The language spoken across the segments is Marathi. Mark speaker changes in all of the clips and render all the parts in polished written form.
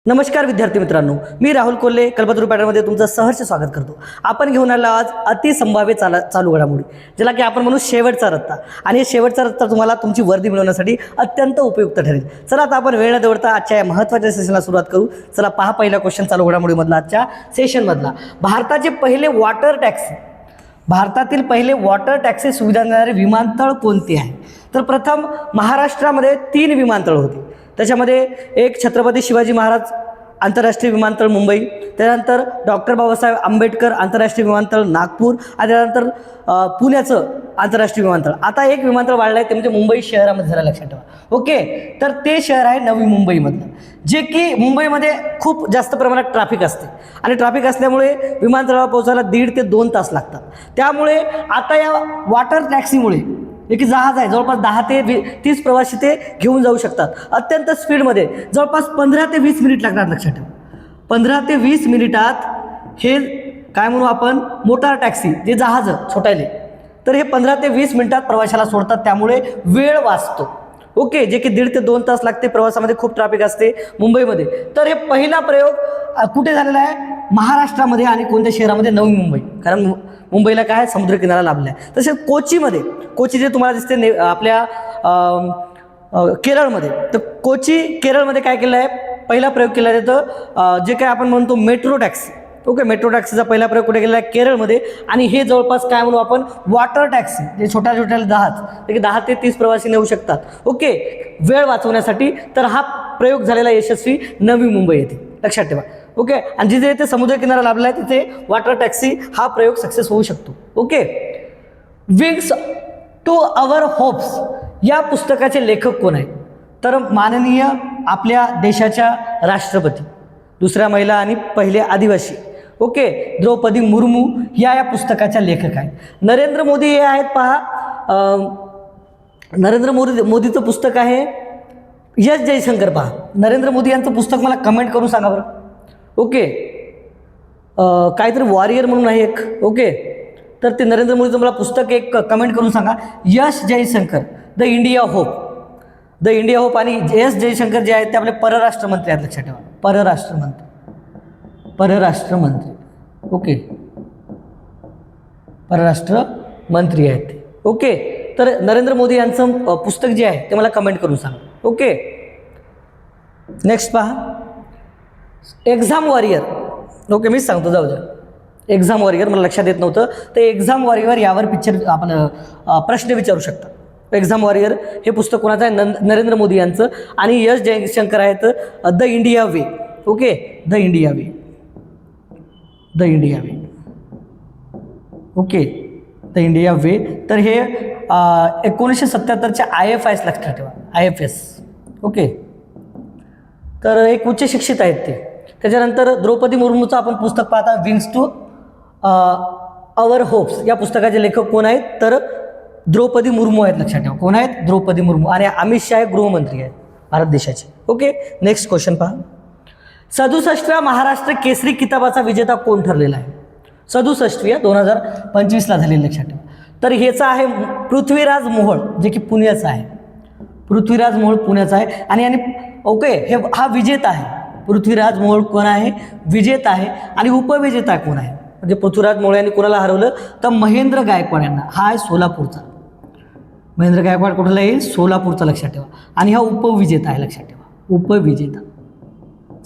Speaker 1: नमस्कार विद्यार्थी मित्रांनो, मी राहुल कोल्हे कल्पतरू पॅटर्नमध्ये तुमचं सहर्ष स्वागत करतो. आपण घेऊन आलो आज अतिसंभाव्य चालू घडामोडी, ज्याला की आपण म्हणू शेवटचा रस्ता. आणि हे शेवटचा रस्ता तुम्हाला तुमची वर्दी मिळवण्यासाठी अत्यंत उपयुक्त ठरेल. चला आता आपण वेळ न दवडता आजच्या या महत्त्वाच्या सेशनला सुरुवात करू. चला पहा पहिला क्वेश्चन चालू घडामोडीमधला आजच्या सेशनमधला. भारतातील पहिले वॉटर टॅक्सी सुविधा देणारे विमानतळ कोणते आहे? तर प्रथम महाराष्ट्रामध्ये 3 विमानतळ होते. त्याच्यामध्ये एक छत्रपती शिवाजी महाराज आंतरराष्ट्रीय विमानतळ मुंबई, त्यानंतर डॉक्टर बाबासाहेब आंबेडकर आंतरराष्ट्रीय विमानतळ नागपूर, आणि त्यानंतर पुण्याचं आंतरराष्ट्रीय विमानतळ. आता एक विमानतळ वाढलं आहे, ते म्हणजे मुंबई शहरामध्ये झालं, लक्षात ठेवा. ओके, तर ते शहर आहे नवी मुंबईमधलं, जे की मुंबईमध्ये खूप जास्त प्रमाणात ट्रॅफिक असते आणि ट्रॅफिक असल्यामुळे विमानतळावर पोहोचायला 1.5 ते 2 तास लागतात. त्यामुळे आता या वॉटर टॅक्सीमुळे एक जहाज आहे, जवळपास 10 ते 30 प्रवासी ते घेऊन जाऊ शकतात अत्यंत स्पीडमध्ये. जवळपास 15 ते 20 मिनिट लागतात, लक्षात ठेवा. 15 ते 20 मिनिटात हे काय म्हणू आपण, मोटार टॅक्सी जे जहाज छोटाले, तर हे 15 ते 20 मिनिटात प्रवाशाला सोडतात. त्यामुळे वेळ वाचतो. ओके, जे की 1.5 ते 2 तास लागते. प्रवासामध्ये खूप ट्रॅफिक असते मुंबईमध्ये. तर हे पहिला प्रयोग कुठे झालेला आहे? महाराष्ट्रामध्ये. आणि कोणत्या शहरामध्ये? नवी मुंबई. कारण मुंबईला काय समुद्रकिनारा लाभला आहे. तसेच कोची जे तुम्हाला दिसते आपल्या केरळमध्ये, तर केरळमध्ये काय केलं आहे? पहिला प्रयोग केला आहे. तर जे काय आपण म्हणतो मेट्रो टॅक्सी. ओके, मेट्रो टॅक्सीचा पहिला प्रयोग कुठे केला आहे? केरळमध्ये. आणि हे जवळपास काय म्हणू आपण, वॉटर टॅक्सी, जे छोट्या जहाज, ते 10 ते 30 प्रवासी नेऊ शकतात. ओके, वेळ वाचवण्यासाठी. तर हा प्रयोग झालेला यशस्वी नवी मुंबई येथे, लक्षात ठेवा. ओके, आणि जिथे जिथे समुद्रकिनारा लाभला आहे तिथे वॉटर टॅक्सी हा प्रयोग सक्सेस होऊ शकतो. Okay, wings to our hopes या पुस्तकाचे लेखक कोण आहेत? तर माननीय आपल्या देशाच्या राष्ट्रपती, दुसऱ्या महिला आणि पहिले आदिवासी, ओके, द्रौपदी मुर्मू या पुस्तकाच्या लेखक आहेत. नरेंद्र मोदी हे आहेत, पहा, नरेंद्र मोदीचं पुस्तक आहे यश जयशंकर. पहा, नरेंद्र मोदी यांचं पुस्तक मला कमेंट करून सांगा बरं. ओके, काहीतरी वॉरियर म्हणून आहे एक. ओके, तर ते नरेंद्र मोदीचं मला पुस्तक एक कमेंट करून सांगा. यश जयशंकर, द इंडिया होप. आणि यश जयशंकर जे आहेत ते आपले परराष्ट्रमंत्री आहेत, लक्षात ठेवा. परराष्ट्रमंत्री. ओके, परराष्ट्रमंत्री आहेत ते. ओके, तर नरेंद्र मोदी यांचं पुस्तक जे आहे ते मला कमेंट करून सांगा. ओके, नेक्स्ट पहा, एक्झाम वॉरियर. ओके, मीच सांगतो, जाऊ द्या. एक्झाम वॉरियर मला लक्षात येत नव्हतं, तर एक्झाम वॉरियर यावर आपण प्रश्न विचारू शकता. एक्झाम वॉरियर हे पुस्तक कोणाचं आहे? नरेंद्र मोदी यांचं. आणि यश जयशंकर आहेत the India way. Okay, the India way. Okay, the India way. तर हे 1977च्या IFS, लक्षात ठेवा, IFS. ओके, तर एक उच्च शिक्षित आहेत ते. त्याच्यानंतर द्रौपदी मुर्मूचं आपण पुस्तक पाहता, विंग्स टू अवर होप्स या पुस्तकाचे लेखक कोण आहेत? तर द्रौपदी मुर्मू आहेत, लक्षात ठेवा. कोण आहेत? द्रौपदी मुर्मू. आणि अमित शाह गृहमंत्री आहेत भारत देशाचे. ओके, नेक्स्ट क्वेश्चन पहा. 67व्या महाराष्ट्र केसरी किताबाचा विजेता कोण ठरलेला आहे? 67 2025ला झालेली, लक्षात ठेवा. तर ह्याचा आहे पृथ्वीराज मोहोळ, जे की पुण्याचा आहे. पृथ्वीराज मोहोळ पुण्याचा आहे. आणि ओके, हा विजेता आहे. पृथ्वीराज मोहोळ कोण आहे? विजेता आहे. आणि उपविजेता कोण आहे? म्हणजे पृथ्वीराज मोहोळ यांनी कोणाला हरवलं? तर महेंद्र गायकवाड यांना. हा आहे सोलापूरचा. महेंद्र गायकवाड कुठला येईल? सोलापूरचा, लक्षात ठेवा. आणि हा उपविजेता आहे, लक्षात ठेवा. उपविजेता,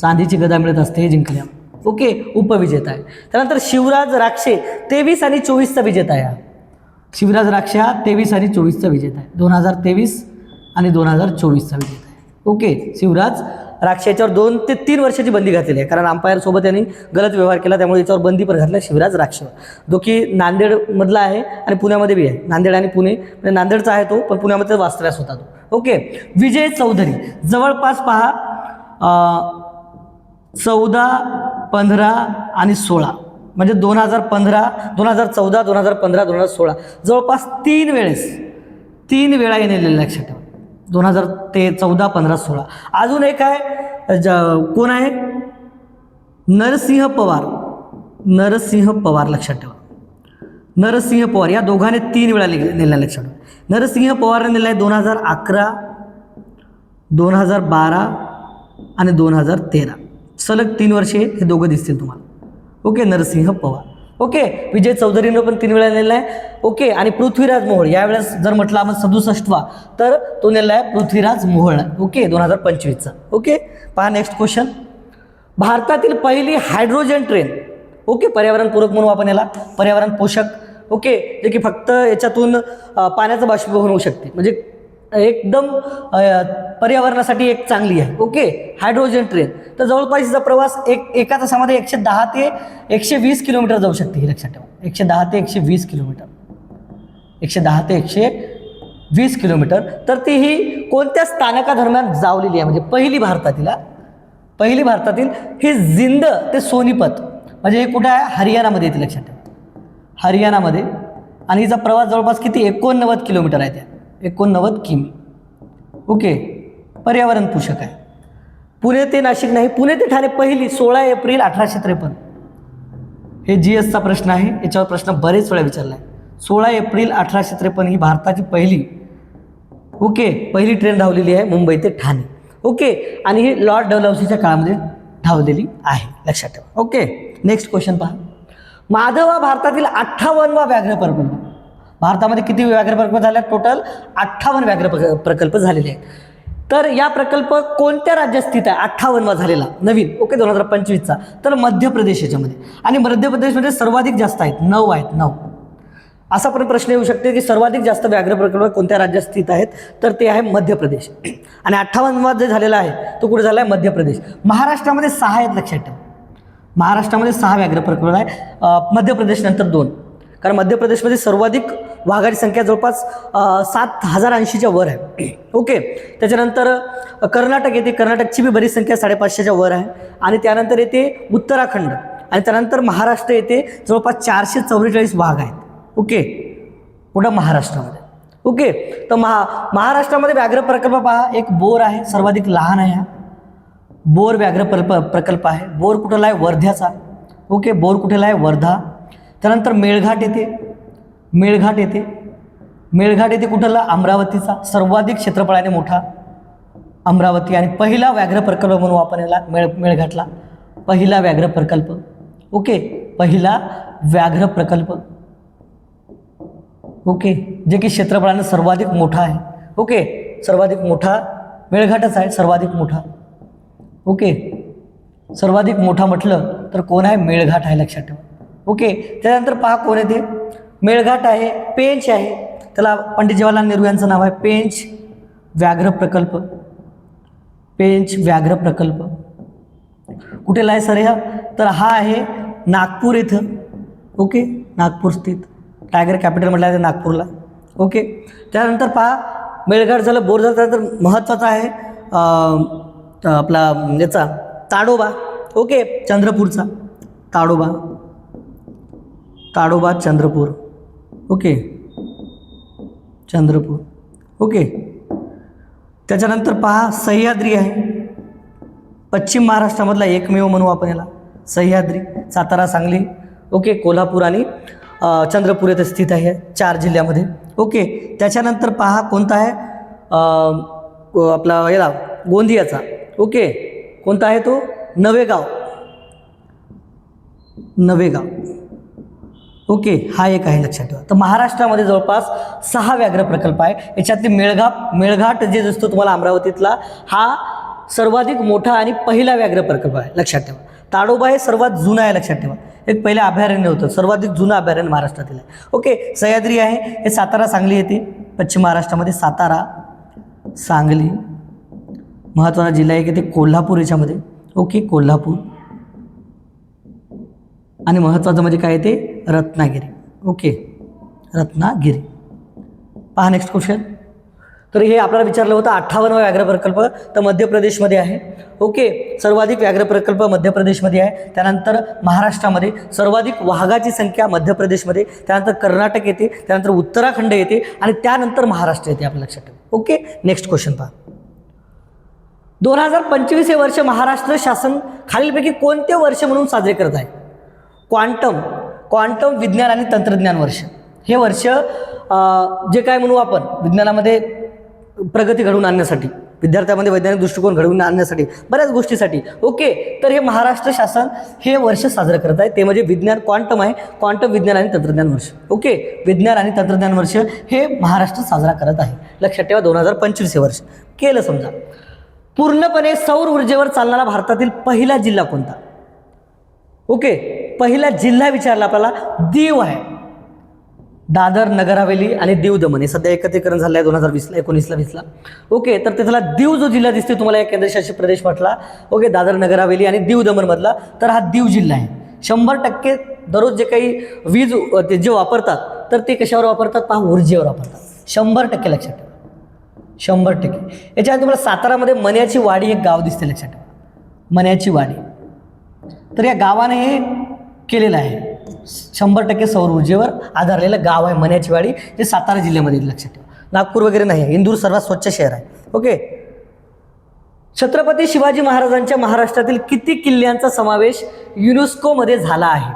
Speaker 1: चांदीची गदा मिळत असते हे जिंकल्या. ओके, उपविजेता आहे. त्यानंतर शिवराज राक्षे 23 आणि 24चा विजेता आहे. शिवराज राक्षे हा 23 आणि 24चा विजेता आहे. 2023 आणि 2024चा विजेता आहे. ओके, शिवराज राक्षे याच्यावर 2 ते 3 वर्षाची बंदी घातलेली आहे, कारण अंपायर सोबत यांनी गलत व्यवहार केला, त्यामुळे याच्यावर बंदी पण घातली शिवराज राक्षेवर, जो की नांदेडमधला आहे आणि पुण्यामध्ये बी आहे. नांदेड आणि पुणे, म्हणजे नांदेडचा आहे तो, पण पुण्यामध्ये वास्तव्यास होता तो. ओके, विजय चौधरी जवळपास पहा 14, 15 आणि 16, म्हणजे 2015, 2014, 2015, 2016 जवळपास 3 वेळा येणे, लक्षात ठेवा. 2014, 15, 16. अजून एक आहे, कोण आहे? नरसिंह पवार, लक्षात ठेवा. नरसिंह पवार या दोघांनी 3 वेळा नेला, लक्षात ठेवा. नरसिंह पवारने नेला आहे 2011, 2012 आणि 2013. सलग 3 वर्षे हे दोघं दिसतील तुम्हाला. ओके, नरसिंह पवार. ओके, विजय चौधरीनं पण 3 वेळा नेलेला आहे. ओके, आणि पृथ्वीराज मोहोळ यावेळेस जर म्हटलं आपण 67वा तर तो नेला आहे पृथ्वीराज मोहोळ. ओके, 2025चा. ओके, पहा नेक्स्ट क्वेश्चन. भारतातील पहिली हायड्रोजन ट्रेन. ओके, पर्यावरणपूरक म्हणून आपण याला पर्यावरण पोषक. ओके, जे की फक्त याच्यातून पाण्याचं बाष्पीभवन होऊ शकते, म्हणजे एकदम पर्यावरणासाठी एक चांगली आहे. Okay, hydrogen train. तर जवळपास हिचा प्रवास एका तासामध्ये 110 ते 120 किलोमीटर जाऊ शकते. हे लक्षात ठेवा, 110 ते 120 किलोमीटर, 110 ते 120 किलोमीटर. तर ती ही कोणत्या स्थानकादरम्यान जावलेली आहे, म्हणजे पहिली भारतातील ही जिंद ते सोनीपत, म्हणजे हे कुठं आहे, हरियाणामध्ये येते. लक्षात ठेवा, हरियाणामध्ये. आणि हिचा प्रवास जवळपास किती, 89 किलोमीटर आहे, त्या 89 किमी. ओके, पर्यावरण पोषक आहे. पुणे ते नाशिक नाही, पुणे ते ठाणे पहिली 16 एप्रिल 1853. हे GSचा प्रश्न आहे, याच्यावर प्रश्न बरेच वेळा विचारला आहे. 16 एप्रिल 1853 ही भारताची पहिली ट्रेन धावलेली आहे मुंबई ते ठाणे. ओके, आणि ही लॉर्ड डलहौसीच्या काळामध्ये धावलेली आहे, लक्षात ठेवा. ओके, नेक्स्ट क्वेश्चन पहा. माधव हा भारतातील 58वा व्याघ्र प्रकल्प. भारतामध्ये किती व्याघ्र प्रकल्प झाले आहेत? टोटल 58 व्याघ्र प्रकल्प झालेले आहेत. तर या प्रकल्प कोणत्या राज्यात स्थित आहे? 58वा झालेला नवीन. ओके, 2025चा. तर मध्य प्रदेश याच्यामध्ये. आणि मध्य प्रदेशमध्ये सर्वाधिक जास्त आहेत, 9 आहेत, 9. असा पण प्रश्न येऊ शकते की सर्वाधिक जास्त व्याघ्र प्रकल्प कोणत्या राज्यात स्थित आहेत? तर ते आहे मध्य प्रदेश. आणि 58वा जे झालेला आहे तो कुठे झाला आहे? मध्य प्रदेश. महाराष्ट्रामध्ये 6 आहेत, लक्षात ठेवा. महाराष्ट्रामध्ये 6 व्याघ्र प्रकल्प आहे, मध्य प्रदेश नंतर 2. कारण मध्य प्रदेशमध्ये सर्वाधिक वाघाची संख्या जवळपास 7080च्या वर आहे. ओके, त्याच्यानंतर कर्नाटक येते, कर्नाटकची बी बरीच संख्या 550च्या वर आहे. आणि त्यानंतर येते उत्तराखंड, आणि त्यानंतर महाराष्ट्र येते, जवळपास 444 वाघ आहेत. ओके, कुठं? महाराष्ट्रामध्ये. ओके, तर महाराष्ट्रामध्ये व्याघ्र प्रकल्प पहा, एक बोर आहे, सर्वाधिक लहान आहे. हा बोर व्याघ्र प्रकल्प आहे. बोर कुठला आहे? वर्ध्याचा. ओके, बोर कुठला आहे? वर्धा. त्यानंतर मेळघाट येते कुठला? अमरावतीचा. सर्वाधिक क्षेत्रफळाने मोठा अमरावती. आणि पहिला व्याघ्र प्रकल्प म्हणून आपण याला मेळघाटला पहिला व्याघ्र प्रकल्प. ओके, पहिला व्याघ्र प्रकल्प. ओके, जे की क्षेत्रफळाने सर्वाधिक मोठा आहे. ओके, सर्वाधिक मोठा मेळघाटच आहे, सर्वाधिक मोठा. ओके, सर्वाधिक मोठा म्हटलं तर कोण आहे? मेळघाट आहे, लक्षात ठेवा. ओके, त्यानंतर पहा कोण येते? मेळघाट आहे, पेंच आहे, त्याला पंडित जवाहरलाल नेहरू यांचं नाव आहे. पेंच व्याघ्र प्रकल्प. पेंच व्याघ्र प्रकल्प कुठेला आहे सर? तर हा आहे नागपूर इथं. ओके, नागपूर स्थित. टायगर कॅपिटल म्हटलं आहे नागपूरला. ओके, त्यानंतर पहा मेळघाट झालं, बोर झालं. तर महत्त्वाचा आहे आपला याचा ताडोबा. ओके, चंद्रपूरचा ताडोबा चंद्रपूर. ओके, चंद्रपूर. ओके, त्याच्यानंतर पहा सह्याद्री आहे, पश्चिम महाराष्ट्रामधला एकमेव म्हणू आपण याला. सह्याद्री सातारा, सांगली, ओके, कोल्हापूर आणि चंद्रपूर येथे स्थित आहे, 4 जिल्ह्यामध्ये. ओके, त्याच्यानंतर पहा कोणता आहे? आपला याला गोंदियाचा. ओके, कोणता आहे तो? नवेगाव. ओके, हा एक आहे, लक्षात ठेवा. तर महाराष्ट्रामध्ये जवळपास 6 व्याघ्र प्रकल्प आहे. याच्यातली मेळघाट जे दिसतो तुम्हाला अमरावतीतला, हा सर्वाधिक मोठा आणि पहिला व्याघ्र प्रकल्प आहे, लक्षात ठेवा. ताडोबा हे सर्वात जुनं आहे, लक्षात ठेवा. एक पहिले अभयारण्य होतं, सर्वाधिक जुनं अभयारण्य महाराष्ट्रातील आहे. ओके, सह्याद्री आहे, हे सातारा सांगली येते, पश्चिम महाराष्ट्रामध्ये. सातारा, सांगली. महत्त्वाचा जिल्हा आहे की ते कोल्हापूर याच्यामध्ये. ओके, कोल्हापूर. आणि महत्त्वाचं म्हणजे काय ते? रत्नागिरी. ओके, रत्नागिरी. पहा नेक्स्ट क्वेश्चन. तर हे आपल्याला विचारलं होतं 58वा व्याघ्र प्रकल्प, तर मध्य प्रदेशमध्ये आहे. ओके, सर्वाधिक व्याघ्र प्रकल्प मध्य प्रदेशमध्ये आहे. त्यानंतर महाराष्ट्रामध्ये सर्वाधिक वाघाची संख्या मध्य प्रदेशमध्ये, त्यानंतर कर्नाटक येते, त्यानंतर उत्तराखंड येते, आणि त्यानंतर महाराष्ट्र येते, आपल्या लक्षात ठेवा. ओके, नेक्स्ट क्वेश्चन पहा. 2025 हे वर्ष महाराष्ट्र शासन खालीलपैकी कोणते वर्ष म्हणून साजरे करत आहे? क्वांटम विज्ञान आणि तंत्रज्ञान वर्ष. हे वर्ष जे काय म्हणू आपण विज्ञानामध्ये प्रगती घडवून आणण्यासाठी विद्यार्थ्यांमध्ये वैज्ञानिक दृष्टिकोन घडवून आणण्यासाठी, बऱ्याच गोष्टीसाठी. ओके, तर हे महाराष्ट्र शासन हे वर्ष साजरं करत आहे, ते म्हणजे विज्ञान क्वांटम आहे, क्वांटम विज्ञान आणि तंत्रज्ञान वर्ष. ओके, विज्ञान आणि तंत्रज्ञान वर्ष हे महाराष्ट्र साजरा करत आहे. लक्षात ठेवा, 2025 हे वर्ष केलं. समजा पूर्णपणे सौर ऊर्जेवर चालणारा भारतातील पहिला जिल्हा कोणता? ओके, पहिला जिल्हा विचारला आपल्याला, दीव आहे. दादर, नगर हवेली आणि दीव दमण हे सध्या एकत्रीकरण झालं आहे 2020ला, 1920ला. ओके, तर त्याला दीव जो जिल्हा दिसते तुम्हाला या केंद्रशासित प्रदेश म्हटला, ओके, दादर, नगर हवेली आणि दीव दमण मधला, तर हा दीव जिल्हा आहे. 100% दररोज जे काही वीज ते जे वापरतात तर ते कशावर वापरतात? पहा, ऊर्जेवर वापरतात. 100% लक्षात ठेवा, 100%. याच्यात तुम्हाला सातारामध्ये मन्याची वाडी एक गाव दिसते, लक्षात ठेवा, मन्याची वाडी. तर या गावाने हे केलेलं आहे, 100% सौर ऊर्जेवर आधारलेलं गाव आहे मन्याची वाडी, जे सातारा जिल्ह्यामध्ये. लक्षात ठेवा, नागपूर वगैरे नाही आहे. इंदूर सर्वात स्वच्छ शहर आहे. ओके, छत्रपती शिवाजी महाराजांच्या महाराष्ट्रातील किती किल्ल्यांचा समावेश युनेस्कोमध्ये झाला आहे?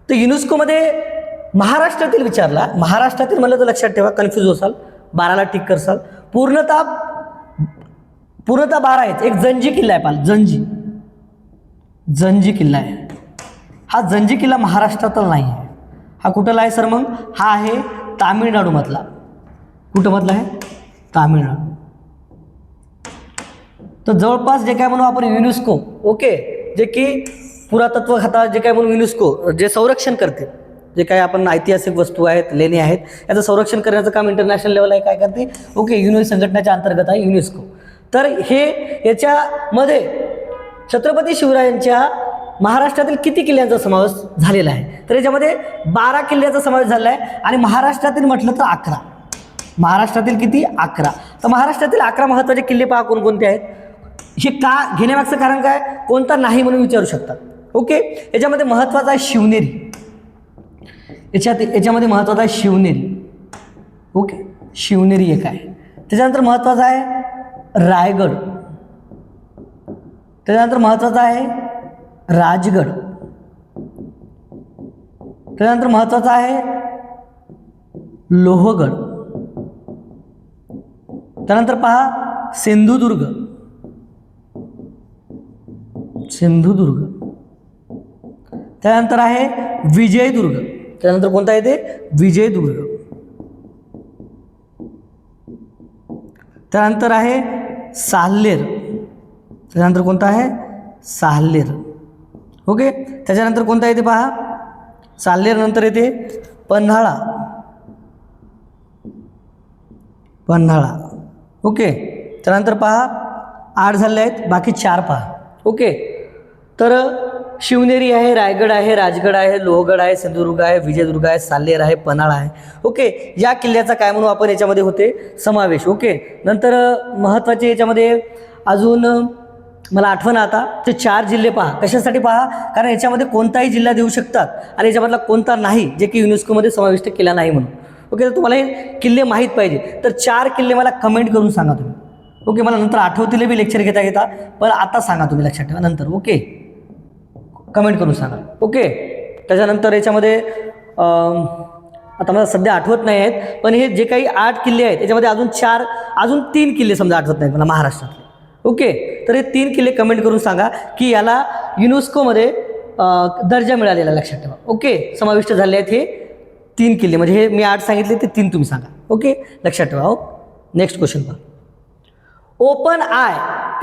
Speaker 1: तर युनेस्कोमध्ये महाराष्ट्रातील विचारला, महाराष्ट्रातील म्हणलं तर लक्षात ठेवा, कन्फ्यूज होसाल, 12ला टिक करसाल. पूर्णतः 12 आहेत. एक जंजी किल्ला आहे, पाल जंजी किल्ला आहे. हा जंजी किल्ला महाराष्ट्रातला नाही आहे. हा कुठला आहे सर? मग हा आहे तामिळनाडूमधला. कुठं मधला आहे? तामिळनाडू. तर जवळपास जे काय म्हणू आपण युनेस्को, ओके, जे की पुरातत्व खाता जे काय म्हणून युनेस्को जे संरक्षण करते, जे काही आपण ऐतिहासिक वस्तू आहेत, लेणी आहेत, याचं संरक्षण करण्याचं काम इंटरनॅशनल लेवल आहे, काय करते? ओके, युनेस्को संघटनेच्या अंतर्गत आहे युनेस्को. तर हे याच्यामध्ये छत्रपती शिवरायांच्या महाराष्ट्रातील किती किल्ल्यांचा समावेश झालेला आहे? तर याच्यामध्ये 12 किल्ल्याचा समावेश झाला आहे. आणि महाराष्ट्रातील म्हटलं तर 11. महाराष्ट्रातील किती? 11. तर महाराष्ट्रातील 11 महत्त्वाचे किल्ले पहा कोणकोणते आहेत. हे का घेण्यामागचं कारण काय? कोणता नाही म्हणून विचारू शकतात. ओके, याच्यामध्ये महत्त्वाचा आहे शिवनेरी. याच्यामध्ये महत्त्वाचा आहे शिवनेरी. ओके, शिवनेरी एक आहे. त्याच्यानंतर महत्त्वाचा आहे रायगड. त्याच्यानंतर महत्त्वाचा आहे राजगड. त्यानंतर महत्त्वाचा आहे लोहगड. त्यानंतर पहा सिंधुदुर्ग. त्यानंतर आहे विजयदुर्ग. त्यानंतर कोणता आहे ते? विजयदुर्ग. त्यानंतर आहे साल्हेर. त्यानंतर कोणता आहे? साल्हेर. ओके, त्याच्यानंतर कोणता येते पहा? साल्हेर नंतर येते पन्हाळा. ओके, त्यानंतर पहा 8 झाले आहेत, बाकी 4 पहा. ओके, तर शिवनेरी आहे, रायगड आहे, राजगड आहे, लोहगड आहे, सिंधुदुर्ग आहे, विजयदुर्ग आहे, साल्हेर आहे, पन्हाळा आहे. ओके, या किल्ल्याचा काय म्हणू आपण याच्यामध्ये होते समावेश. ओके, नंतर महत्त्वाचे याच्यामध्ये अजून मला आठवण आता ते 4 जिल्हे पहा. कशासाठी पहा? कारण याच्यामध्ये कोणताही जिल्हा देऊ शकतात आणि याच्यामधला कोणता नाही जे की युनेस्कोमध्ये समाविष्ट केला नाही म्हणून. ओके, तर तुम्हाला हे किल्ले माहीत पाहिजे. तर 4 किल्ले मला कमेंट करून सांगा तुम्ही. ओके, मला नंतर आठवतील बी लेक्चर घेता पण आता सांगा तुम्ही, लक्षात ठेवा नंतर. ओके, कमेंट करून सांगा. ओके, त्याच्यानंतर याच्यामध्ये आता मला सध्या आठवत नाही आहेत, पण हे जे काही 8 किल्ले आहेत याच्यामध्ये अजून 3 किल्ले समजा आठवत नाहीत मला महाराष्ट्रातले. ओके, तर हे 3 किल्ले कमेंट करून सांगा की याला युनेस्कोमध्ये दर्जा मिळालेला, लक्षात ठेवा. ओके, समाविष्ट झाले आहेत हे 3 किल्ले, म्हणजे हे मी 8 सांगितले ते 3 तुम्ही सांगा. ओके, लक्षात ठेवा. हो, नेक्स्ट क्वेश्चन पहा. ओपन आय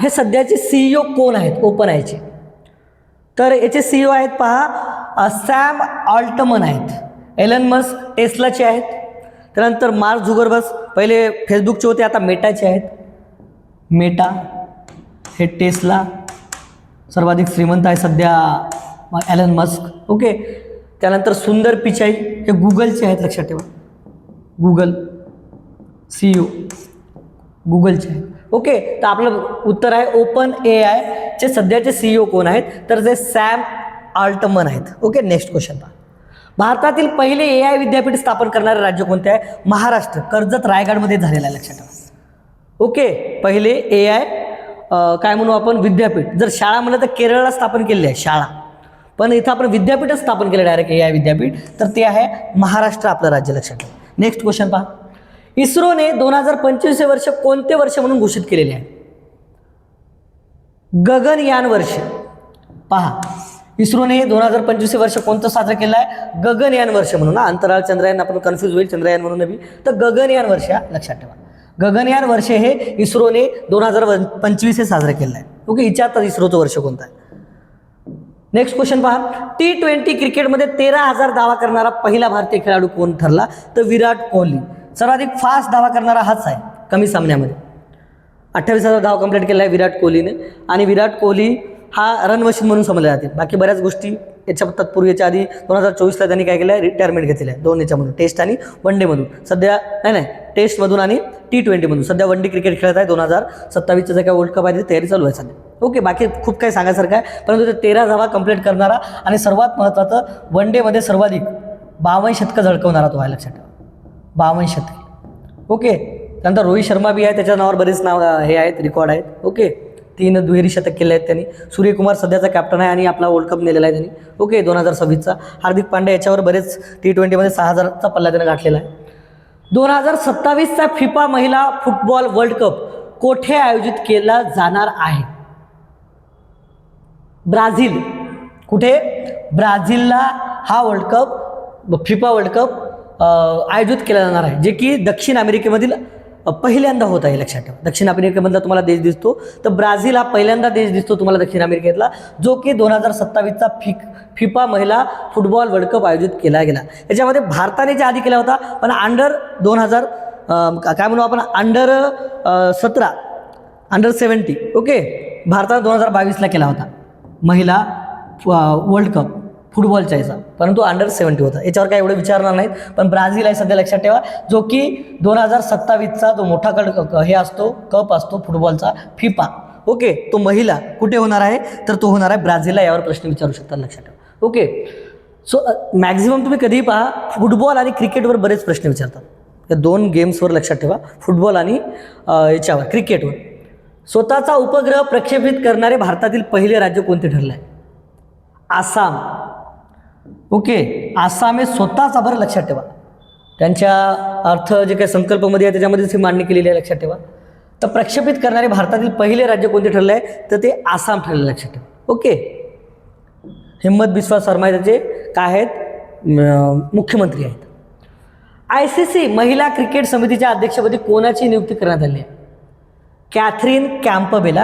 Speaker 1: हे सध्याचे CEO कोण आहेत? ओपन आयचे तर याचे CEO आहेत पहा सॅम ऑल्टमन आहेत. एलन मस्क टेस्लाचे आहेत. त्यानंतर मार्क झुकरबर्ग पहिले फेसबुकचे होते, आता मेटाचे आहेत. मेटा हे टेस्ला सर्वाधिक श्रीमंत आहे सध्या एलन मस्क. ओके, त्यानंतर सुंदर पिचाई हे गुगलचे आहेत, लक्षात ठेवा. गुगल CEO गुगलचे आहेत. ओके, तर आपलं उत्तर आहे ओपन AI चे सध्याचे CEO कोण आहेत? तर ते सॅम ऑल्टमन आहेत. ओके, नेक्स्ट क्वेश्चन पहा. भारतातील पहिले AI विद्यापीठ स्थापन करणारे राज्य कोणते आहे? महाराष्ट्र. कर्जत रायगडमध्ये झालेला आहे, लक्षात ठेवा. ओके, पहिले AI काय म्हणू आपण विद्यापीठ. जर शाळा म्हणलं तर केरळला स्थापन केलेली आहे शाळा, पण इथं आपण विद्यापीठच स्थापन केलं डायरेक्ट AI विद्यापीठ, तर ते आहे महाराष्ट्र आपलं राज्य, लक्षात ठेवा. नेक्स्ट क्वेश्चन पहा. इस्रोने 2025 हे वर्ष कोणते वर्ष म्हणून घोषित केलेले आहे? गगनयान वर्ष. पहा, इस्रोने 2025 हे वर्ष कोणतं साजरं केलं आहे? गगनयान वर्ष म्हणून. अंतराळ चंद्रयान आपण कन्फ्यूज होईल, चंद्रयान म्हणून नव्हे, तर गगनयान वर्ष लक्षात ठेवा. गगनयान वर्ष हे इस्रोने 2025 हे साजरं केलं आहे. ओके, विचारतात इस्रोचं वर्ष कोणतं आहे. नेक्स्ट क्वेश्चन पहा, T20 क्रिकेटमध्ये 13,000 धावा करणारा पहिला भारतीय खेळाडू कोण ठरला? तर विराट कोहली. सर्वाधिक फास्ट धावा करणारा हाच आहे कमी सामन्यामध्ये. 28,000 धावा कंप्लीट केला आहे विराट कोहलीने. आणि विराट कोहली हा रन मशीन म्हणून समजले जाते. बाकी बऱ्याच गोष्टी याच्या तत्पूर्वी याच्या आधी 2024ला त्यांनी काय केलं आहे? रिटायरमेंट घेतलेलं आहे दोन याच्यामधून, टेस्ट आणि वन डेमधून. सध्या नाही टेस्टमधून आणि T20मधून. सध्या वन डे क्रिकेट खेळत आहे. 2027चा जे काय वर्ल्ड कप आहे त्याची तयारी चालू आहे सध्या. ओके, बाकी खूप काही सांगायसारखं आहे, परंतु ते 13 धावा कंप्लीट करणारा आणि सर्वात महत्त्वाचं वन डेमध्ये सर्वाधिक 52 शतकं झळकवणारा तो आहे, लक्षात ठेवा. 52 शतके. ओके, त्यानंतर रोहित शर्मा बी आहे, त्याच्या नावावर बरेच नाव हे आहेत, रेकॉर्ड आहेत. ओके, 3 दुहेरी शतक केले आहेत त्यांनी. सूर्यकुमार सध्याचा कॅप्टन आहे आणि आपला वर्ल्ड कप नेलेला आहे त्यांनी. ओके, 2026चा. हार्दिक पांड्या याच्यावर बरेच T20मध्ये 6,000चा पल्ला त्याने गाठलेला आहे. 2027चा फिफा महिला फुटबॉल वर्ल्ड कप कोठे आयोजित केला जाणार आहे? ब्राझील. कुठे? ब्राझीलला हा world cup, FIFA world cup आयोजित केला जाणार आहे, जे की दक्षिण अमेरिकेमधील पहिल्यांदा होत आहे, लक्षात ठेवा. दक्षिण अमेरिकेमधला तुम्हाला देश दिसतो, तर ब्राझील हा पहिल्यांदा देश दिसतो तुम्हाला दक्षिण अमेरिकेतला, जो की 2027चा फिफा महिला फुटबॉल वर्ल्ड कप आयोजित केला गेला. याच्यामध्ये भारताने जे आधी केला होता, पण अंडर 2000 काय म्हणू आपण, अंडर 17 अंडर 70. ओके, भारताने 2022ला केला होता महिला वर्ल्ड कप फुटबॉलच्या याचा, परंतु अंडर 70 होता. याच्यावर काय एवढं विचारणार नाहीत. पण ब्राझील आहे सध्या, लक्षात ठेवा, जो की 2027चा जो मोठा हे असतो, कप असतो फुटबॉलचा फिफा. ओके, तो महिला कुठे होणार आहे? तर तो होणार आहे ब्राझीलला. यावर प्रश्न विचारू शकतात, लक्षात ठेवा. ओके, सो मॅक्झिमम तुम्ही कधीही पहा, फुटबॉल आणि क्रिकेटवर बरेच प्रश्न विचारतात. या दोन गेम्सवर लक्षात ठेवा, फुटबॉल आणि याच्यावर क्रिकेटवर. स्वतःचा उपग्रह प्रक्षेपित करणारे भारतातील पहिले राज्य कोणते ठरले आहे? आसाम. ओके, आसाम हे स्वतःचा, बरं लक्षात ठेवा, त्यांच्या अर्थ जे काही संकल्पमध्ये आहे त्याच्यामध्ये मांडणी केलेली आहे, लक्षात ठेवा. तर प्रक्षेपित करणारे भारतातील पहिले राज्य कोणते ठरले आहे? तर ते आसाम ठरले, लक्षात ठेवा. ओके, हिम्मत बिस्वा शर्मा त्याचे काय आहेत? मुख्यमंत्री आहेत. ICC महिला क्रिकेट समितीच्या अध्यक्षपदी कोणाची नियुक्ती करण्यात आली आहे? Catherine Campbell.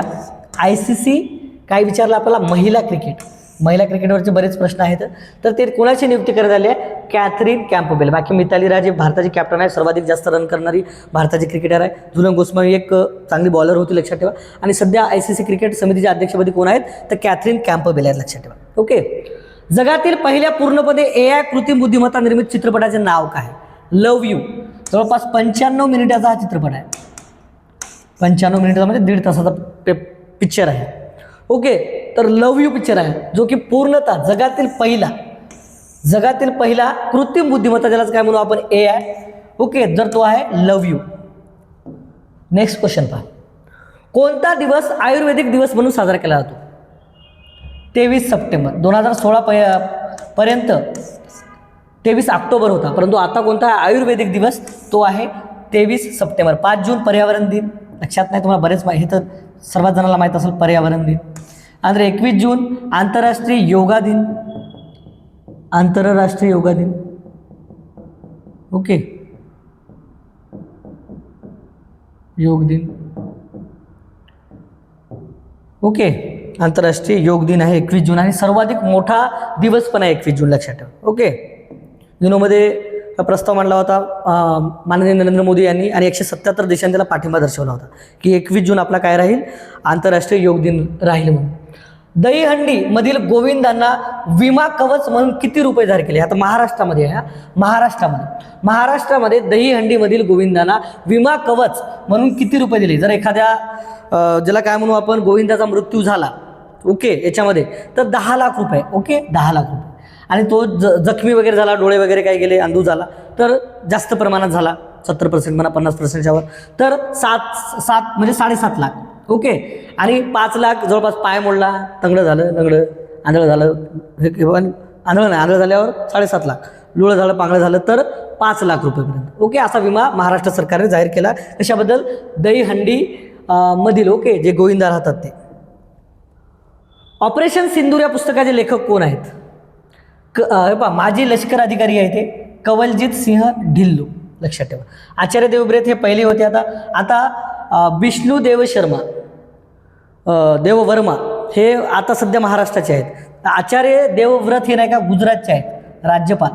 Speaker 1: ICC काय विचारलं आपल्याला? महिला क्रिकेटवरचे बरेच प्रश्न आहेत, तर ते कोणाची नियुक्ती करण्यात आली आहे? Catherine Campbell. बाकी मिताली राज हे भारताची कॅप्टन आहे, सर्वाधिक जास्त रन करणारी भारताची क्रिकेटर आहे. झुलन गोस्वामी एक चांगली बॉलर होती, लक्षात ठेवा. आणि सध्या ICC क्रिकेट समितीच्या अध्यक्षपदी कोण आहेत? तर कॅथरीन कॅम्पबेल आहेत, लक्षात ठेवा. ओके, जगातील पहिल्या पूर्णपणे AI कृत्रिम बुद्धिमत्ता निर्मित चित्रपटाचे नाव काय? Love you. जवळपास 95 मिनिटाचा हा चित्रपट आहे. 95 मिनिटाचा म्हणजे 1.5 तासाचा पिक्चर आहे. ओके, तर लव्ह यू पिक्चर आहे, जो की पूर्णतः जगातील पहिला कृत्रिम बुद्धिमत्ता, ज्यालाच काय म्हणू आपण AI. ओके, जर तो आहे लव्ह यू. नेक्स्ट क्वेश्चन पहा, कोणता दिवस आयुर्वेदिक दिवस म्हणून साजरा केला जातो? 23 सप्टेंबर. 2016 पर्यंत 23 ऑक्टोबर होता, परंतु आता कोणता आयुर्वेदिक दिवस? तो आहे 23 सप्टेंबर. 5 जून पर्यावरण दिन, लक्षात नाही तुम्हाला बरेच हे तर सर्वात जणांना माहीत असेल पर्यावरण दिन. आणि 21 जून आंतरराष्ट्रीय योगा दिन. ओके, योग दिन. ओके, आंतरराष्ट्रीय योग दिन आहे 21 जून, आणि सर्वाधिक मोठा दिवस पण आहे 21 जून, लक्षात ठेवा. ओके, युनोमध्ये प्रस्ताव मांडला होता माननीय नरेंद्र मोदी यांनी, आणि 177 देशांनी त्याला पाठिंबा दर्शवला होता की 21 जून आपला काय राहील? आंतरराष्ट्रीय योग दिन राहील म्हणून. दहीहंडी मधील गोविंदांना विमा कवच म्हणून किती रुपये जाहीर केले? आता महाराष्ट्रामध्ये आहे, महाराष्ट्रामध्ये दहीहंडीमधील गोविंदांना विमा कवच म्हणून किती रुपये दिले? जर एखाद्या ज्याला काय म्हणू आपण, गोविंदाचा मृत्यू झाला, ओके, याच्यामध्ये, तर 10 लाख रुपये. ओके, 10 लाख रुपये. आणि तो जखमी वगैरे झाला, डोळे वगैरे काय गेले, अंधू झाला, तर जास्त प्रमाणात झाला, 70% म्हणा, 50%च्या वर, तर 7 म्हणजे 7.5 लाख. ओके, आणि 5 लाख जवळपास पाय मोडला, आंधळं झालं, आंधळं झाल्यावर 7.5 लाख. लुळं झालं पांगळं झालं तर 5 लाख रुपयेपर्यंत. ओके, असा विमा महाराष्ट्र सरकारने जाहीर केला. कशाबद्दल? दहीहंडी मधील ओके जे गोविंदा राहतात ते. ऑपरेशन सिंदूर या पुस्तकाचे लेखक कोण आहेत? माजी लष्कर अधिकारी आहे ते कवलजीत सिंह ढिल्लो, लक्षात ठेवा. आचार्य देवव्रत हे पहिले होते. आता विष्णू देववर्मा हे आता सध्या महाराष्ट्राचे आहेत. आचार्य देवव्रत हे नाही का गुजरातचे आहेत, राज्यपाल,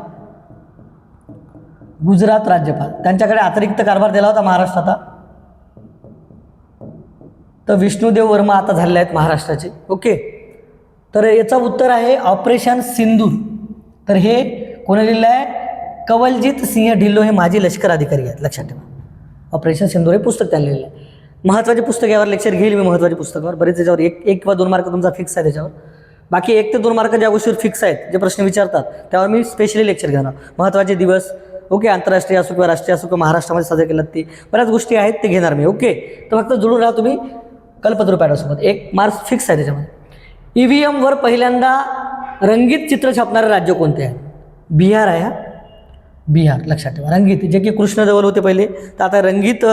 Speaker 1: गुजरात राज्यपाल. त्यांच्याकडे अतिरिक्त कारभार दिला होता महाराष्ट्राचा. तर विष्णुदेव वर्मा आता झालेले आहेत महाराष्ट्राचे. ओके, तर याचं उत्तर आहे ऑपरेशन सिंदूर. तर हे कोणी लिहिलं आहे? कवलजीत सिंह ढिल्लो हे माजी लष्कर अधिकारी आहेत, लक्षात ठेवा. ऑपरेशन सिंदूर हे पुस्तक त्यांनी लिहिलं आहे. महत्त्वाचे पुस्तक यावर लेक्चर घेईल मी, महत्त्वाच्या पुस्तकावर. बरेच त्याच्यावर एक किंवा 2 मार्क तुमचा फिक्स आहे त्याच्यावर. बाकी 1 ते 2 मार्क ज्या गोष्टीवर फिक्स आहेत, जे प्रश्न विचारतात त्यावर मी स्पेशली लेक्चर घेणार. महत्त्वाचे दिवस ओके, आंतरराष्ट्रीय असो किंवा राष्ट्रीय असो किंवा महाराष्ट्रामध्ये साजरे केले ते बऱ्याच गोष्टी आहेत ते घेणार मी. ओके, तर फक्त जुळून राहा तुम्ही कल्पतरू पॅटर्नसोबत. 1 मार्क फिक्स आहे त्याच्यामध्ये. EVMवर पहिल्यांदा रंगीत चित्र छापणारे राज्य कोणते आहे? बिहार आहे. बिहार, लक्षात ठेवा. रंगीत, जे की कृष्णदेवल होते पहिले, तर आता रंगीत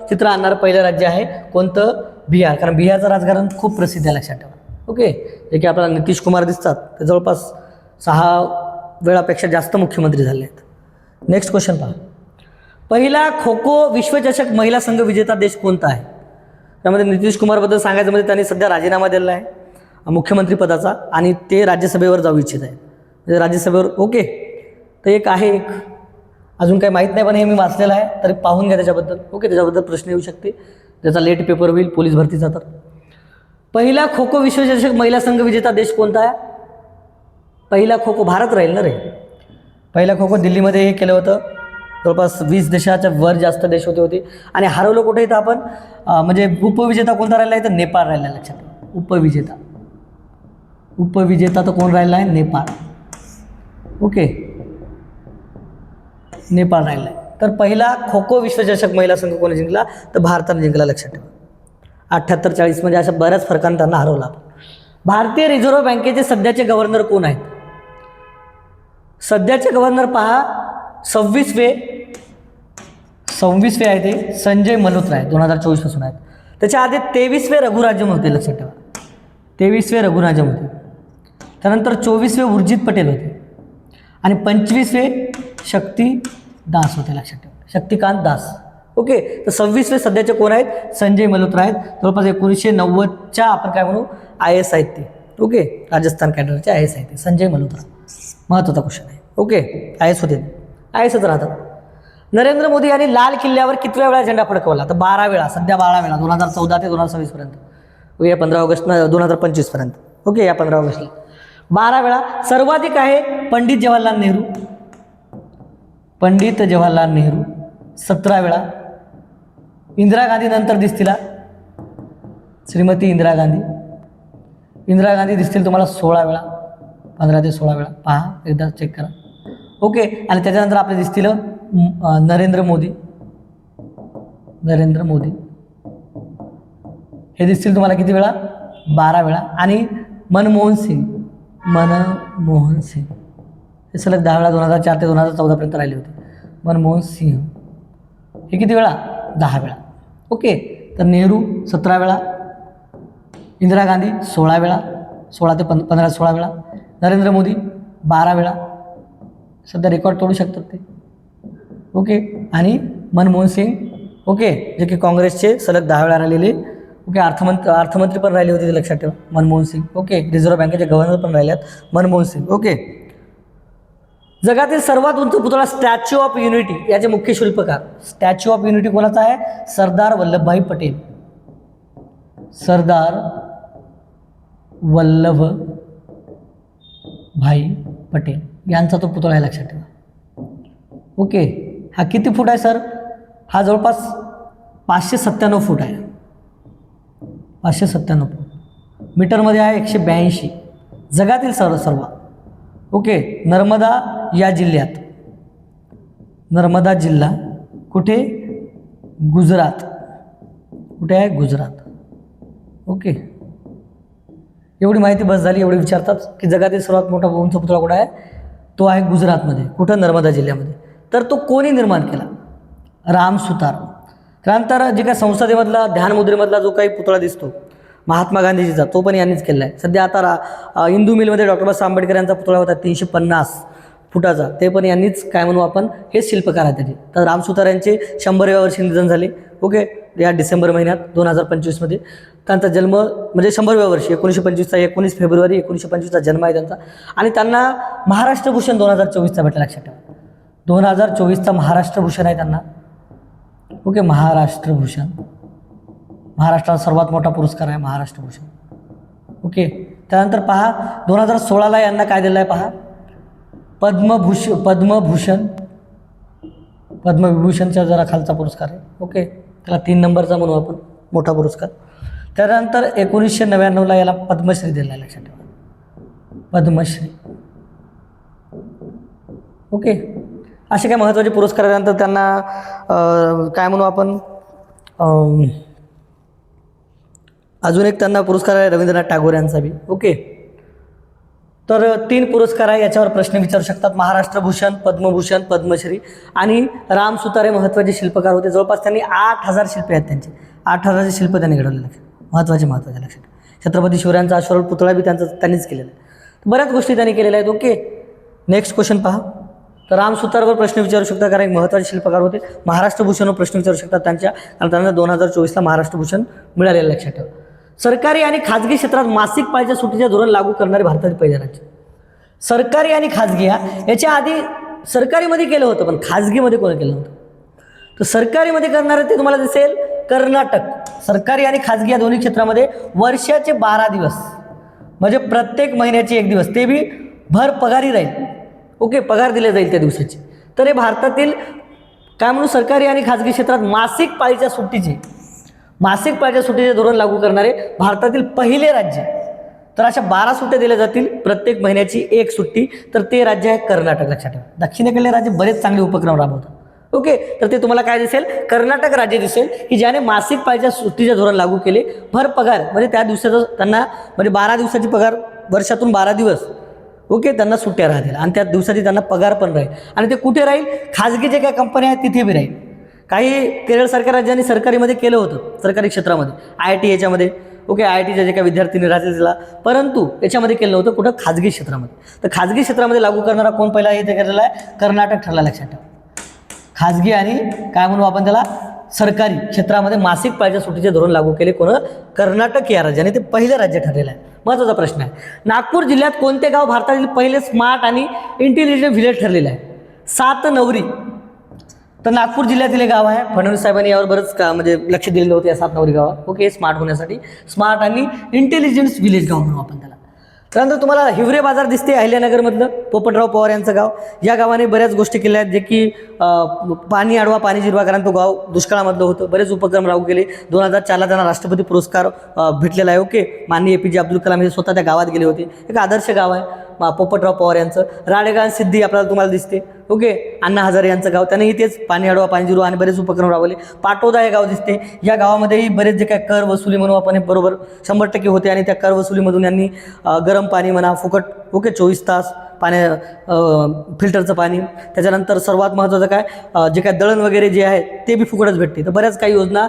Speaker 1: चित्र आणणारं पहिलं राज्य आहे कोणतं? बिहार. कारण बिहारचं राजकारण खूप प्रसिद्ध आहे, लक्षात ठेवा. ओके, जे की आपल्याला नितीश कुमार दिसतात ते जवळपास 6 वेळापेक्षा जास्त मुख्यमंत्री झाले आहेत. नेक्स्ट क्वेश्चन पहा. पहिला खो खो विश्वचषक महिला संघ विजेता देश कोणता आहे? त्यामध्ये नितीश कुमारबद्दल सांगायचं म्हणजे त्यांनी सध्या राजीनामा दिलेला आहे मुख्यमंत्री पदाचा आणि ते राज्यसभेवर जाऊ इच्छित आहे. म्हणजे राज्यसभेवर ओके, तर एक आहे, एक अजून काही माहीत नाही पण हे मी वाचलेलं आहे, तरी पाहून घ्या त्याच्याबद्दल. ओके, त्याच्याबद्दल प्रश्न येऊ शकते, त्याचा लेट पेपर होईल पोलीस भरतीचा. तर पहिला खो खो विश्वचषक महिला संघ विजेता देश कोणता आहे? पहिला खो खो भारत राहील ना रे. पहिला खो खो दिल्लीमध्ये हे केलं होतं. जवळपास 20 देशाच्या वर जास्त देश होते आणि हरवलं कुठे इथं आपण म्हणजे उपविजेता कोणता राहिला आहे? तर नेपाळ राहिला, लक्षात ठेवा. उपविजेता तर कोण राहिला आहे? नेपाळ. ओके, नेपाळ राहिला आहे. तर पहिला खो खो विश्वचषक महिला संघ कोणी जिंकला? तर भारताने जिंकला, लक्षात ठेवा. 78-40 म्हणजे अशा बऱ्याच फरकाने त्यांना हरवला. भारतीय रिझर्व्ह बँकेचे सध्याचे गव्हर्नर कोण आहेत? सध्याचे गव्हर्नर पहा 26वे आहे ते संजय मल्होत्रा आहे, 2024 पासून आहेत. त्याच्या आधी 23वे रघुराजन होते, लक्षात ठेवा. 23वे रघुराजन होते. त्यानंतर 24वे उर्जित पटेल होते आणि 25वे शक्ती दास होते, लक्षात ठेवा. शक्तिकांत दास. ओके, तर 26वे सध्याचे कोण आहेत? संजय मल्होत्रा आहेत. जवळपास 1990च्या आपण काय म्हणू IAS आहेत ते. ओके, राजस्थान कॅडरचे IAS आहेत ते संजय मल्होत्रा. महत्त्वाचा क्वेश्चन आहे. ओके, IAS होते, IASच राहतात. नरेंद्र मोदी यांनी लाल किल्ल्यावर कितव्या वेळा झेंडा फडकवला? तर 12 वेळा, सध्या 12 वेळा, 2014 ते 2026 पर्यंत. या 15 ऑगस्ट 2025 पर्यंत. ओके, या 15 ऑगस्टला 12 वेळा. सर्वाधिक आहे पंडित जवाहरलाल नेहरू 17 वेळा. इंदिरा गांधी नंतर दिसतील श्रीमती इंदिरा गांधी दिसतील तुम्हाला 16 वेळा, 15 ते 16 वेळा. पहा एकदा चेक करा. ओके, आणि त्याच्यानंतर आपले दिसतील नरेंद्र मोदी हे दिसतील तुम्हाला किती वेळा? 12 वेळा. आणि मनमोहन सिंग हे सलग 10 वेळा 2004 ते 2014 पर्यंत राहिले होते. मनमोहन सिंह हे किती वेळा? 10 वेळा. ओके, तर नेहरू 17 वेळा, इंदिरा गांधी 16 वेळा, 16 ते 15 16 वेळा, नरेंद्र मोदी 12 वेळा. सध्या रेकॉर्ड तोडू शकतात ते. ओके, आणि मनमोहन सिंग ओके, जे की काँग्रेसचे सलग 10 वेळा राहिलेले. ओके, अर्थमंत्री पण राहिले होते, लक्षात ठेवा. मनमोहन सिंग. ओके, रिझर्व्ह बँकेचे गव्हर्नर पण राहिले आहेत मनमोहन सिंग. ओके, जगातील सर्वात उंच पुतळा स्टॅच्यू ऑफ युनिटी याचे मुख्य शिल्पकार. स्टॅच्यू ऑफ युनिटी कोणाचा आहे? सरदार वल्लभभाई पटेल यांचा तो पुतळा आहे, लक्षात ठेवा. ओके, हा किती फूट आहे सर? हा जवळपास 597 फूट आहे. 597 फूट. मीटरमध्ये आहे 182. जगातील सर्व. ओके, नर्मदा जिल्हा कुठे? गुजरात. कुठे आहे? गुजरात. ओके, एवढी माहिती बस झाली. एवढी विचारतात की जगातील सर्वात मोठा उंच पुतळा कुठे आहे? तो आहे गुजरातमध्ये. कुठं? नर्मदा जिल्ह्यामध्ये. तर तो कोणी निर्माण केला? राम सुतार. त्यानंतर जे काय संसदेमधला ध्यानमुद्रेमधला जो काही पुतळा दिसतो महात्मा गांधीजीचा, तो पण यांनीच केलेला आहे. सध्या आता इंदू मिलमध्ये डॉक्टर बाबासाहेब आंबेडकर यांचा पुतळा होता 350 फुटाचा, ते पण यांनीच काय म्हणू आपण, हेच शिल्पकार आहेत त्याचे. तर राम सुतार यांचे 100व्या वर्षी निधन झाले. ओके, या डिसेंबर महिन्यात 2025मध्ये. त्यांचा जन्म म्हणजे 100व्या वर्षी 1925चा 19 फेब्रुवारी 1925चा जन्म आहे त्यांचा. आणि त्यांना महाराष्ट्र भूषण 2024चा भेटला, लक्षात ठेवा. 2024चा महाराष्ट्र भूषण आहे त्यांना. ओके, महाराष्ट्र भूषण, महाराष्ट्राचा सर्वात मोठा पुरस्कार आहे महाराष्ट्र भूषण. ओके, त्यानंतर पहा 2016ला यांना काय दिलं आहे पहा, पद्मविभूषणचा जरा खालचा पुरस्कार आहे. ओके, त्याला 3 नंबरचा म्हणू आपण, मोठा पुरस्कार. त्यानंतर 1999ला याला पद्मश्री दिला आहे, लक्षात ठेवा, पद्मश्री. ओके, असे काय महत्त्वाचे पुरस्कार आल्यानंतर त्यांना काय म्हणू आपण, अजून एक त्यांना पुरस्कार आहे रवींद्रनाथ टागोर यांचा बी. ओके, तर 3 पुरस्कार आहे, याच्यावर प्रश्न विचारू शकतात. महाराष्ट्र भूषण, पद्मभूषण, पद्मश्री. आणि राम सुतार महत्त्वाचे शिल्पकार होते. जवळपास त्यांनी 8000 शिल्पे आहेत त्यांचे, 8000चे शिल्प त्यांनी घडवले. महत्त्वाचे लक्षात. छत्रपती शिवरायांचा अश्वारूढ पुतळा बी त्यांनीच केलेला आहे. बऱ्याच गोष्टी त्यांनी केलेल्या आहेत. ओके, नेक्स्ट क्वेश्चन पहा. तर राम सुतारवर प्रश्न विचारू शकता, कारण एक महत्त्वाचे शिल्पकार होते. महाराष्ट्र भूषणवर प्रश्न विचारू शकतात त्यांच्या, कारण त्यांना 2024ला महाराष्ट्र भूषण मिळालेलं, लक्षात ठेवा. सरकारी आणि खाजगी क्षेत्रात मासिक पाळीच्या सुट्टीचे धोरण लागू करणारे भारताचे पहिले राज्य. सरकारी आणि खाजगी, याच्या आधी सरकारीमध्ये केलं होतं, पण खाजगीमध्ये कोणी केलं नव्हतं. तर सरकारीमध्ये करणारे ते तुम्हाला दिसेल कर्नाटक. सरकारी आणि खाजगी या दोन्ही क्षेत्रामध्ये वर्षाचे 12 दिवस, म्हणजे प्रत्येक महिन्याचे 1 दिवस, ते बी भर पगारी राहील. ओके, पगार दिले जाईल त्या दिवसाची. तर हे भारतातील काय म्हणू, सरकारी आणि खाजगी क्षेत्रात मासिक पाळीच्या सुट्टीचे धोरण लागू करणारे भारतातील पहिले राज्य. तर अशा 12 सुट्ट्या दिल्या जातील, प्रत्येक महिन्याची 1 सुट्टी. तर ते राज्य आहे कर्नाटक, लक्षात ठेवा. दक्षिणेकडले राज्य बरेच चांगले उपक्रम राबवतात. ओके, तर ते तुम्हाला काय दिसेल, कर्नाटक राज्य दिसेल, की ज्याने मासिक पाळीच्या सुट्टीचे धोरण लागू केले. भर पगार म्हणजे त्या दिवसाचं त्यांना, म्हणजे 12 दिवसाची पगार, वर्षातून 12 दिवस. ओके, त्यांना सुट्ट्या राहतील आणि त्या दिवसाची त्यांना पगार पण राहील. आणि ते कुठे राहील, खाजगी जे काही कंपन्या आहेत तिथे बी राहील. काही केरळसारख्या राज्यांनी सरकारीमध्ये केलं होतं, सरकारी क्षेत्रामध्ये, IIT याच्यामध्ये. ओके, IITच्या जे काही विद्यार्थ्यांनी राहतील त्याला, परंतु याच्यामध्ये केलं नव्हतं, कुठं, खाजगी क्षेत्रामध्ये. तर खाजगी क्षेत्रामध्ये लागू करणारा कोण पहिला हे केलेला आहे, कर्नाटक ठरला, लक्षात ठेवा. खाजगी आणि काय म्हणू आपण त्याला, सरकारी क्षेत्रामध्ये मासिक पाळीच्या सुट्टीचे धोरण लागू केले कोण, कर्नाटक या राज्याने. ते पहिलं राज्य ठरलेलं आहे. महत्त्वाचा प्रश्न आहे, नागपूर जिल्ह्यात कोणते गाव भारतातील पहिले स्मार्ट आणि इंटेलिजंट व्हिलेज ठरलेलं आहे? सातनवरी. तर नागपूर जिल्ह्यातील एक गाव आहे. फडणवीस साहेबांनी यावर बरंच म्हणजे लक्ष दिलेलं होतं या सातनवरी गावात. ओके, स्मार्ट होण्यासाठी, स्मार्ट आणि इंटेलिजन्स व्हिलेज गाव म्हणू आपण त्याला. त्यानंतर तुम्हाला हिवरे बाजार दिसते, अहिल्यानगरमधलं, पोपटराव पवार यांचं गाव. या गावाने बऱ्याच गोष्टी केल्या आहेत, जे की पाणी अडवा पाणी जिरवा, कारण तो गाव दुष्काळामधलं होतं. बरेच उपक्रम लागू केले. 2004ला त्यांना राष्ट्रपती पुरस्कार भेटलेला आहे. ओके, माननीय APJ अब्दुल कलाम हे स्वतः त्या गावात गेले होते. एक आदर्श गाव आहे पोपटराव पवार यांचं. राळेगण सिद्धी आपल्याला तुम्हाला दिसते. ओके, अण्णा हजारे यांचं गाव, त्यानेही तेच पाणी अडवा पाणी जिरवा आणि बरेच उपक्रम राबवले. पाटोदा हे गाव दिसते. या गावामध्येही बरेच जे काय कर वसुली म्हणू आपण हे बरोबर 100% होते. आणि त्या कर वसुलीमधून यांनी गरम पाणी म्हणा फुकट, ओके, 24 तास फिल्टरचं पाणी. त्याच्यानंतर सर्वात महत्त्वाचं काय, जे काय दळण वगैरे जे आहे ते बी फुकटच भेटते. तर बऱ्याच काही योजना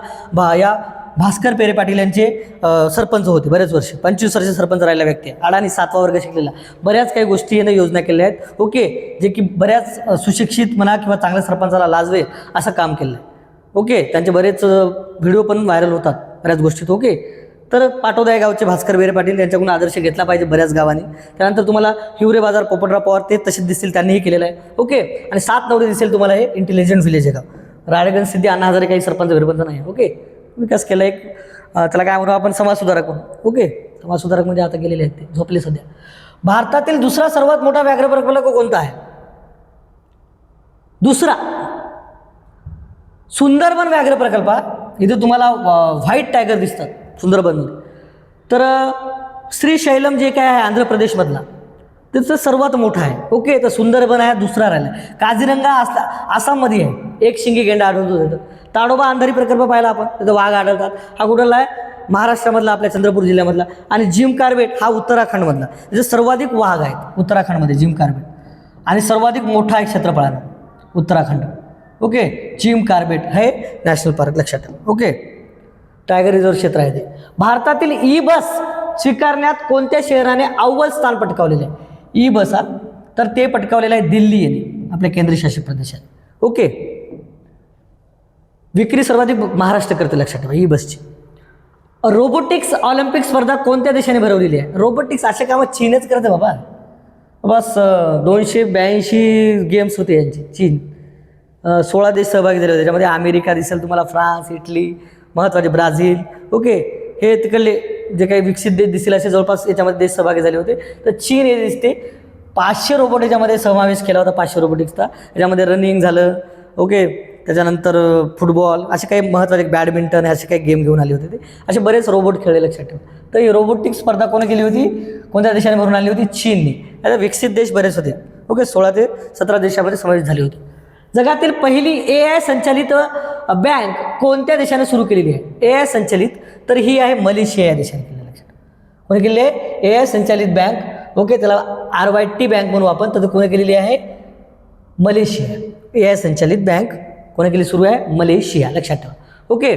Speaker 1: या भास्कर पेरे पाटील यांचे सरपंच होते बरेच वर्ष, 25 वर्ष सरपंच राहिला व्यक्ती. अडाणी 7वा वर्ग शिकलेला. बऱ्याच काही गोष्टी यांनी योजना केल्या आहेत. ओके, जे की बऱ्याच सुशिक्षित म्हणा किंवा चांगल्या सरपंचाला लाजवे असं काम केलं आहे. ओके, त्यांचे बरेच व्हिडिओ पण व्हायरल होतात बऱ्याच गोष्टीत. ओके, तर पाटोदा या गावचे भास्कर बेरे पाटील यांच्याकडून आदर्श घेतला पाहिजे बऱ्याच गावांनी. त्यानंतर तुम्हाला हिवरे बाजार पोपटराव पवार ते तसेच दिसतील, त्यांनीही केलेलं आहे. ओके, आणि सातनवरी दिसेल तुम्हाला, हे इंटेलिजंट व्हिलेज आहे गाव. राळेगण सिद्धी अण्णा हजारे काही सरपंच विरपंच नाही. ओके, विकास केला एक, त्याला काय म्हणू आपण, समाजसुधारक म्हणून. ओके, समाजसुधारक म्हणजे आता गेलेले आहेत, ते झोपले सध्या. भारतातील दुसरा सर्वात मोठा व्याघ्र प्रकल्प कोणता आहे? दुसरा सुंदरबन व्याघ्र प्रकल्प. इथे तुम्हाला व्हाईट टायगर दिसतात सुंदरबनमध्ये. तर श्रीशैलम जे काय आहे आंध्र प्रदेशमधला, त्याचं सर्वात मोठा आहे. ओके, तर सुंदरबन आहे दुसरा राहिला. काझीरंगा आसाममध्ये आहे, एक शिंगी गेंडा आढळतो तिथं. ताडोबा अंधारी प्रकल्प पाहिला आपण, तिथं वाघ आढळतात. हा कुठला आहे? महाराष्ट्रामधला, आपल्या चंद्रपूर जिल्ह्यामधला. आणि जिम कार्बेट हा उत्तराखंडमधला. तिथे सर्वाधिक वाघ आहेत उत्तराखंडमध्ये, जिम कार्बेट. आणि सर्वाधिक मोठा आहे क्षेत्रफळानं उत्तराखंड. ओके. जिम कार्बेट हे नॅशनल पार्क लक्षात ठेवा. ओके. टायगर रिझर्व क्षेत्र आहे ते. भारतातील ई बस स्वीकारण्यात कोणत्या शहराने अव्वल स्थान पटकावलेले आहे? ई बस हा तर ते पटकावलेलं आहे दिल्ली यांनी आपल्या केंद्रशासित प्रदेशात. ओके. विक्री सर्वाधिक महाराष्ट्र करते लक्षात ठेवा ई बसची. रोबोटिक्स ऑलिम्पिक स्पर्धा कोणत्या देशाने भरवलेली आहे? रोबोटिक्स अशा कामं चीनच करते बाबा. बस 282 गेम्स होते यांची. चीन 16 देश सहभागी झाले होते. त्याच्यामध्ये अमेरिका दिसेल तुम्हाला, फ्रान्स, इटली, महत्त्वाचे ब्राझील. ओके. हे तिकडले जे काही विकसित देश दिसेल असे जवळपास याच्यामध्ये देश सहभागी झाले होते. तर चीन हे दिसते 500 रोबोट याच्यामध्ये समावेश केला होता. 500 रोबोटिक्सचा. याच्यामध्ये रनिंग झालं. ओके. त्याच्यानंतर फुटबॉल असे काही महत्त्वाचे बॅडमिंटन असे काही गेम घेऊन आले होते. ते असे बरेच रोबोट खेळले लक्षात ठेवा. तर ही रोबोटिक्स स्पर्धा कोणी केली होती? कोणत्या देशाने भरून आली होती? चीनने. आता विकसित देश बरेच होते. ओके. 16 ते 17 देशामध्ये समावेश झाले होते. जगातील पहिली AI संचालित बँक कोणत्या देशाने सुरू केलेली आहे? AI संचालित तर ही आहे मलेशिया या देशाने केलेली. लक्षात कोणी केलेली आहे? AI संचालित बँक. ओके. त्याला RYT बँक म्हणून आपण तर कोणी केलेली आहे? मलेशिया. AI संचालित बँक कोणी केली सुरू आहे? मलेशिया. लक्षात ठेवा. ओके.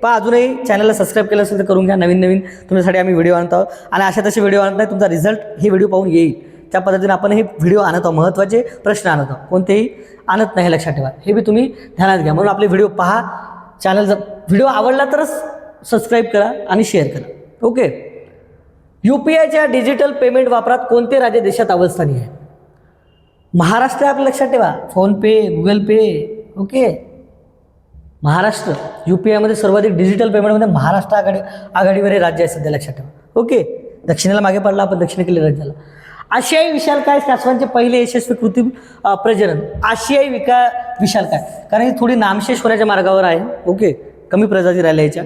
Speaker 1: पहा अजूनही चॅनलला सबस्क्राईब केलं असेल तर करून घ्या. नवीन नवीन तुमच्यासाठी आम्ही व्हिडिओ आणत आहोत आणि अशा तसे व्हिडिओ आणत नाही. तुमचा रिझल्ट हे व्हिडिओ पाहून येईल त्या पद्धतीने आपण हे व्हिडिओ आणत आहोत. महत्त्वाचे प्रश्न आणत आहोत. कोणतेही आणत नाही लक्षात ठेवा. हे बी तुम्ही ध्यानात घ्या. म्हणून आपले व्हिडिओ पहा. चॅनल जर व्हिडिओ आवडला तरच सबस्क्राईब करा आणि शेअर करा. ओके. UPIच्या डिजिटल पेमेंट वापरात कोणते राज्य देशात अव्वलस्थानी आहे? महाराष्ट्र आपल्या लक्षात ठेवा. फोनपे, गुगल पे. ओके. महाराष्ट्र UPIमध्ये सर्वाधिक डिजिटल पेमेंटमध्ये महाराष्ट्र आघाडीवर हे राज्य आहे सध्या लक्षात ठेवा. ओके. दक्षिणेला मागे पडला आपण दक्षिणेकडील राज्याला. आशियाई विशालकाय कासवांचे पहिले यशस्वी कृत्रिम प्रजनन. आशियाई विशालकाय कारण ही थोडी नामशेष होण्याच्या मार्गावर आहे. ओके. कमी प्रजाती राहिल्या याच्या,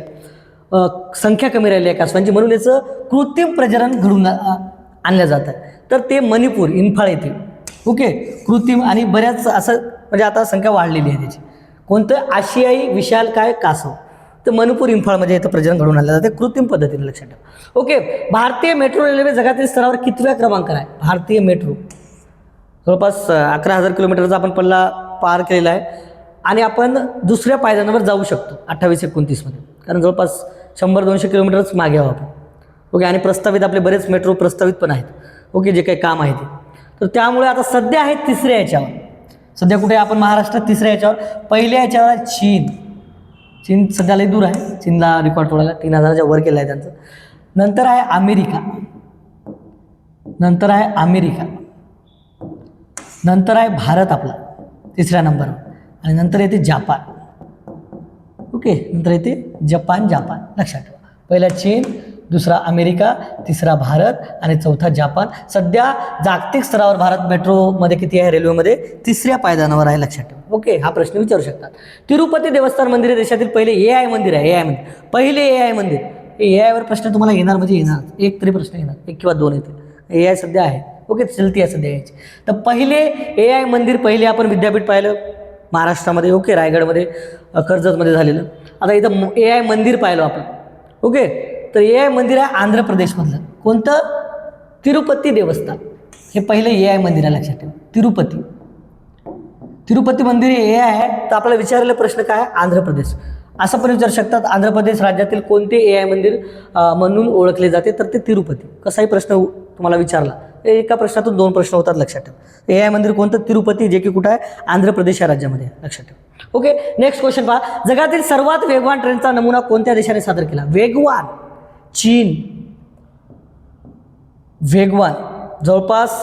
Speaker 1: संख्या कमी राहिली आहे कासवांची, म्हणून याचं कृत्रिम प्रजनन घडून आणलं जातं. तर ते मणिपूर, इम्फाळ येथे. ओके. कृत्रिम आणि बऱ्याच असं म्हणजे आता संख्या वाढलेली आहे त्याची. कोणतं? आशियाई विशालकाय कासव. तर मणिपूर, इम्फाळमध्ये इथं प्रजनन घडून आणलं जाते कृत्रिम पद्धतीने लक्षात ठेवा. ओके. भारतीय मेट्रो रेल्वे जगातील स्तरावर कितव्या क्रमांकावर आहे? भारतीय मेट्रो जवळपास 11,000 किलोमीटरचा आपण पल्ला पार केलेला आहे आणि आपण दुसऱ्या पायदानावर जाऊ शकतो 28-29 मध्ये. कारण जवळपास 100-200 किलोमीटरच मागे आहोत आपण. ओके. आणि प्रस्तावित आपले बरेच मेट्रो प्रस्तावित पण आहेत. ओके. जे काही काम आहे ते. तर त्यामुळे आता सध्या आहे तिसऱ्या याच्यावर. सध्या कुठे आपण महाराष्ट्रात तिसऱ्या याच्यावर. पहिल्या याच्यावर आहे चीन. चीन सध्या लई दूर आहे. चीनला रेकॉर्ड तोडायला 3000च्या वर केलं आहे त्यांचं. नंतर आहे अमेरिका. नंतर आहे भारत आपला तिसऱ्या नंबरवर आणि नंतर येते जापान. ओके. नंतर येते जपान. लक्षात ठेवा. पहिला चीन, दुसरा अमेरिका, तिसरा भारत आणि चौथा जापान. सध्या जागतिक स्तरावर भारत मेट्रोमध्ये किती आहे? रेल्वेमध्ये तिसऱ्या पायदानावर आहे लक्षात ठेवा. ओके. हा प्रश्न विचारू शकतात. तिरुपती देवस्थान मंदिर देशातील पहिले AI मंदिर आहे. AI मंदिर पहिले AI मंदिर. AI वर प्रश्न तुम्हाला येणार म्हणजे येणार. एक तरी प्रश्न येणार, 1 किंवा 2 येतील. AI सध्या आहे. ओके. चलती आहे सध्या याची. तर पहिले AI मंदिर पहिले आपण विद्यापीठ पाहिलं महाराष्ट्रामध्ये. ओके. रायगडमध्ये, कर्जतमध्ये झालेलं. आता इथं AI मंदिर पाहिलं आपण. ओके. तर AI मंदिर आहे आंध्र प्रदेशमधलं. कोणतं? तिरुपती देवस्थान. हे पहिलं AI मंदिर आहे लक्षात ठेवा. तिरुपती मंदिर हे AI आहे. तर आपल्याला विचारलेला प्रश्न काय आहे? आंध्र प्रदेश. असं पण विचारू शकतात आंध्र प्रदेश राज्यातील कोणते AI मंदिर म्हणून ओळखले जाते? तर ते तिरुपती. कसाही प्रश्न तुम्हाला विचारला एका प्रश्नातून 2 प्रश्न होतात लक्षात ठेवा. AI मंदिर कोणतं? तिरुपती, जे की कुठं आहे? आंध्र प्रदेश या राज्यामध्ये लक्षात ठेवा. ओके. नेक्स्ट क्वेश्चन पहा. जगातील सर्वात वेगवान ट्रेनचा नमुना कोणत्या देशाने सादर केला? वेगवान. चीन. वेगवान जवळपास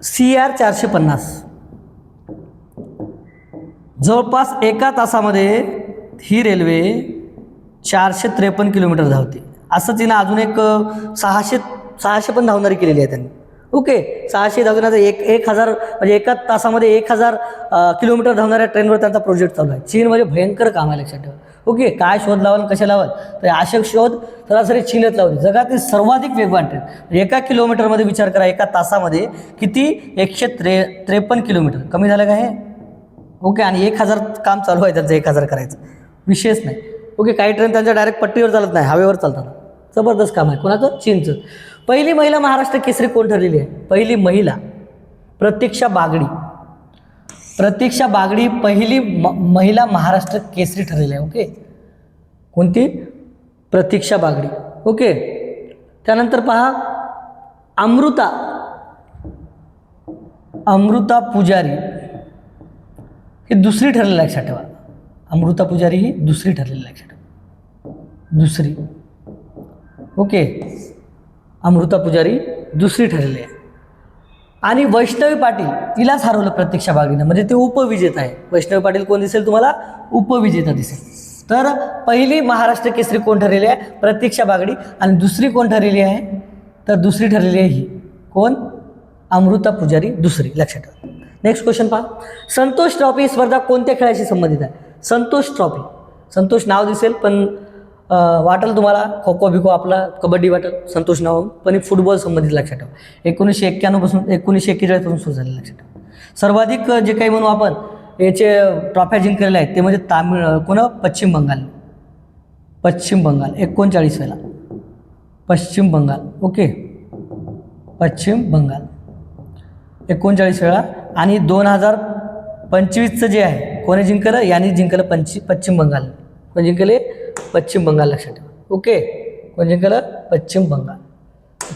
Speaker 1: CR 450. जवळपास एका तासामध्ये ही रेल्वे 453 किलोमीटर धावते. असंच तिनं अजून एक 600 पण धावणारी केलेली आहे त्यांनी. ओके. 600 धावण्याचा 1000 म्हणजे एका तासामध्ये 1000 किलोमीटर धावणाऱ्या ट्रेनवर त्यांचा प्रोजेक्ट चालू आहे. चीनमध्ये भयंकर काम आहे लक्षात ठेवा. ओके. काय शोध लावाल, कशा लावाल? तर अशा शोध सरासरी चीनच लावली. जगातील सर्वाधिक वेगवान ट्रेन. एका किलोमीटरमध्ये विचार करा, एका तासामध्ये किती? 153 किलोमीटर. कमी झालं का हे? ओके. आणि 1000 काम चालू आहे त्यांचं. 1000 करायचं विशेष नाही. ओके. काही ट्रेन त्यांच्या डायरेक्ट पट्टीवर चालत नाही, हवेवर चालतात. जबरदस्त काम आहे. कोणाचं? चीनचं. पहिली महिला महाराष्ट्र केसरी कोण ठरलेली आहे? पहिली महिला प्रतीक्षा बागडी. प्रतीक्षा बागडी पहिली महिला महाराष्ट्र केसरी ठरलेली आहे. ओके, कोणती? प्रतीक्षा बागडी. ओके, त्यानंतर पहा अमृता पुजारी ही दुसरी ठरलेली, लक्षात ठेवा. अमृता पुजारी ही दुसरी ठरलेली, लक्षात ठेवा. दुसरी. ओके, अमृता पुजारी दुसरी ठरलेली आहे. आणि वैष्णवी पाटील तिलाच हरवलं प्रतीक्षा बागडीनं, म्हणजे ते उपविजेता आहे. वैष्णवी पाटील कोण दिसेल तुम्हाला? उपविजेता दिसेल. तर पहिली महाराष्ट्र केसरी कोण ठरलेली आहे? प्रतीक्षा बागडी. आणि दुसरी कोण ठरलेली आहे? तर दुसरी ठरलेली आहे ही कोण? अमृता पुजारी दुसरी, लक्षात ठेवा. नेक्स्ट क्वेश्चन पहा. संतोष ट्रॉफी ही स्पर्धा कोणत्या खेळाशी संबंधित आहे? संतोष ट्रॉफी. संतोष नाव दिसेल पण वाटेल तुम्हाला खो खो बिको आपला कबड्डी वाटेल संतोष नाव, पण फुटबॉल संबंधित, लक्षात ठेवा. 1991 पासून 1941 पासून सुरू झाले, लक्षात ठेवा. सर्वाधिक जे काही म्हणू आपण याचे ट्रॉफ्या जिंकलेले आहेत ते म्हणजे पश्चिम बंगाल. 39 वेळा पश्चिम बंगाल. ओके, पश्चिम बंगाल 39 वेळा. आणि 2025चं जे आहे कोणी जिंकलं? यांनी जिंकलं पश्चिम बंगाल. कोण जिंकले? पश्चिम बंगाल, लक्षात ठेवा. ओके, कोण जिंकलं? पश्चिम बंगाल.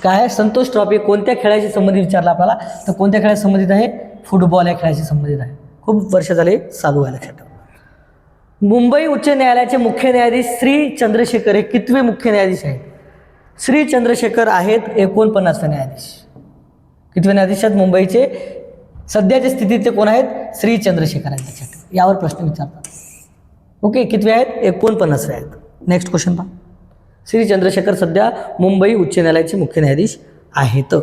Speaker 1: काय आहे? संतोष ट्रॉफी कोणत्या खेळाशी संबंधित विचारला आपल्याला, तर कोणत्या खेळाशी संबंधित आहे? फुटबॉल या खेळाशी संबंधित आहे. खूप वर्ष झाले चालू आहे, लक्षात ठेवा. मुंबई उच्च न्यायालयाचे मुख्य न्यायाधीश श्री चंद्रशेखर हे कितवे मुख्य न्यायाधीश आहेत? श्री चंद्रशेखर आहेत 49वे न्यायाधीश. कितवे न्यायाधीश आहेत मुंबईचे? सध्याच्या स्थितीत ते कोण आहेत? श्री चंद्रशेखर आहेत, लक्षात ठेवा. यावर प्रश्न विचारतात. ओके, कितवे आहेत? 49वे आहेत. नेक्स्ट क्वेश्चन पहा. श्री चंद्रशेखर सध्या मुंबई उच्च न्यायालयाचे मुख्य न्यायाधीश आहेत.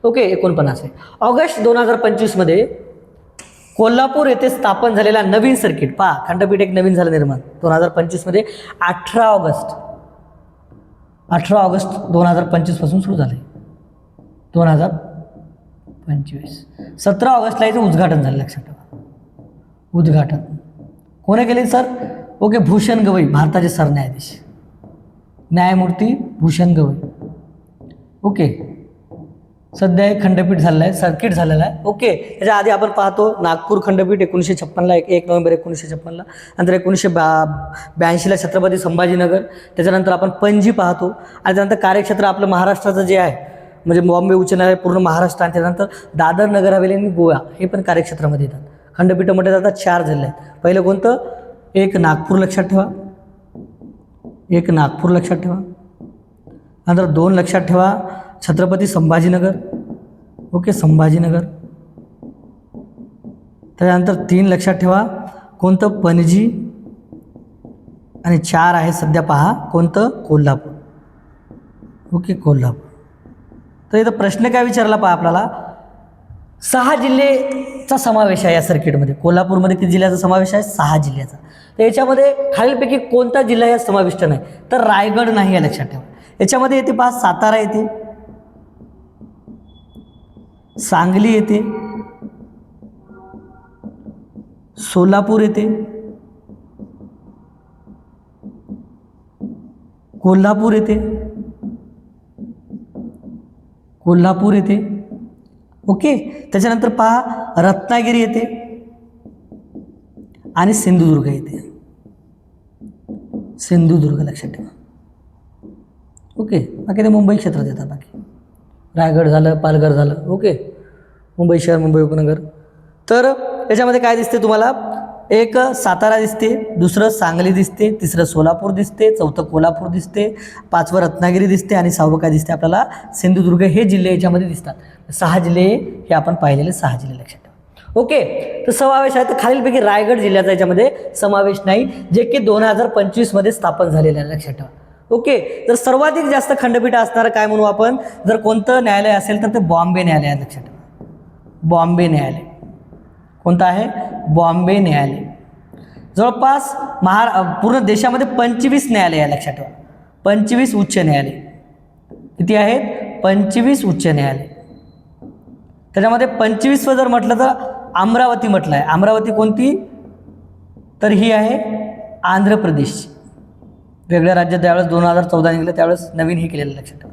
Speaker 1: ओके, 49 आहे. ऑगस्ट 2025मध्ये कोल्हापूर येथे स्थापन झालेला नवीन सर्किट पहा. खंडपीठ एक नवीन झालं निर्माण 2025मध्ये. 18 ऑगस्ट 2025 पासून सुरू झाले. 2025 17 ऑगस्टला याचं उद्घाटन झालं, लक्षात ठेवा. उद्घाटन कोणी केले सर? ओके, भूषण गवई, भारताचे सरन्यायाधीश न्यायमूर्ती भूषण गवई. ओके, सध्या एक खंडपीठ झालेलं आहे, सर्किट झालेलं आहे. ओके, त्याच्या आधी आपण पाहतो नागपूर खंडपीठ 1956ला 1 नोव्हेंबर 1956ला. नंतर 1982ला छत्रपती संभाजीनगर. त्याच्यानंतर आपण पणजी पाहतो. आणि त्यानंतर कार्यक्षेत्र आपलं महाराष्ट्राचं जे आहे म्हणजे बॉम्बे उच्च न्यायालय पूर्ण महाराष्ट्र. आणि त्यानंतर दादर नगर हवेली आणि गोवा हे पण कार्यक्षेत्रामध्ये येतात. खंडपीठामध्ये जातात 4 जिल्हे आहेत. पहिलं कोणतं? एक नागपूर, लक्षात ठेवा. एक नागपूर, लक्षात ठेवा. नंतर 2 लक्षात ठेवा छत्रपती संभाजीनगर. ओके, संभाजीनगर. त्याच्यानंतर 3 लक्षात ठेवा कोणतं? पणजी. आणि 4 आहे सध्या पहा कोणतं? कोल्हापूर. ओके, कोल्हापूर. तर इथं प्रश्न काय विचारला पहा आपल्याला? 6 जिल्ह्याचा समावेश आहे या सर्किटमध्ये. कोल्हापूरमध्ये किती जिल्ह्याचा समावेश आहे? 6 जिल्ह्याचा. तर याच्यामध्ये खालीलपैकी कोणता जिल्हा या समाविष्ट नाही? तर रायगड नाही आहे, लक्षात ठेवा. याच्यामध्ये येते पहा सातारा येते, सांगली येते, सोलापूर येते, कोल्हापूर येते, ओके. त्याच्यानंतर पहा रत्नागिरी येते आणि सिंधुदुर्ग येते. सिंधुदुर्ग, लक्षात ठेवा. ओके, बाकी ते मुंबई क्षेत्रात येतात. बाकी रायगड झालं, पालघर झालं. ओके, मुंबई शहर, मुंबई उपनगर. तर याच्यामध्ये काय दिसते तुम्हाला? एक सातारा दिसते, दुसरं सांगली दिसते, तिसरं सोलापूर दिसते, चौथं कोल्हापूर दिसते, 5वं रत्नागिरी दिसते आणि 6वं काय दिसते आपल्याला? सिंधुदुर्ग. हे जिल्हे याच्यामध्ये दिसतात. 6 जिल्हे हे आपण पाहिलेले 6 जिल्हे, लक्षात ठेवा. ओके, तर समावेश आहे तर खालीलपैकी रायगड जिल्ह्याचा याच्यामध्ये समावेश नाही, जे की 2025मध्ये स्थापन झालेलं आहे, लक्षात ठेवा. ओके, तर सर्वाधिक जास्त खंडपीठ असणारं काय म्हणू आपण? जर कोणतं न्यायालय असेल तर ते बॉम्बे न्यायालय आहे, लक्षात ठेवा. बॉम्बे न्यायालय. कोणतं आहे? बॉम्बे न्यायालय. जवळपास पूर्ण देशामध्ये 25 न्यायालय आहे, लक्षात ठेवा. 25 उच्च न्यायालय. किती आहेत? 25 उच्च न्यायालय. त्याच्यामध्ये 25वं जर म्हटलं तर अमरावती म्हटलं आहे. अमरावती कोणती? तर ही आहे आंध्र प्रदेशची. वेगळ्या राज्यात त्यावेळेस 2014 निघालं, त्यावेळेस नवीन हे केलेलं, लक्षात ठेवा.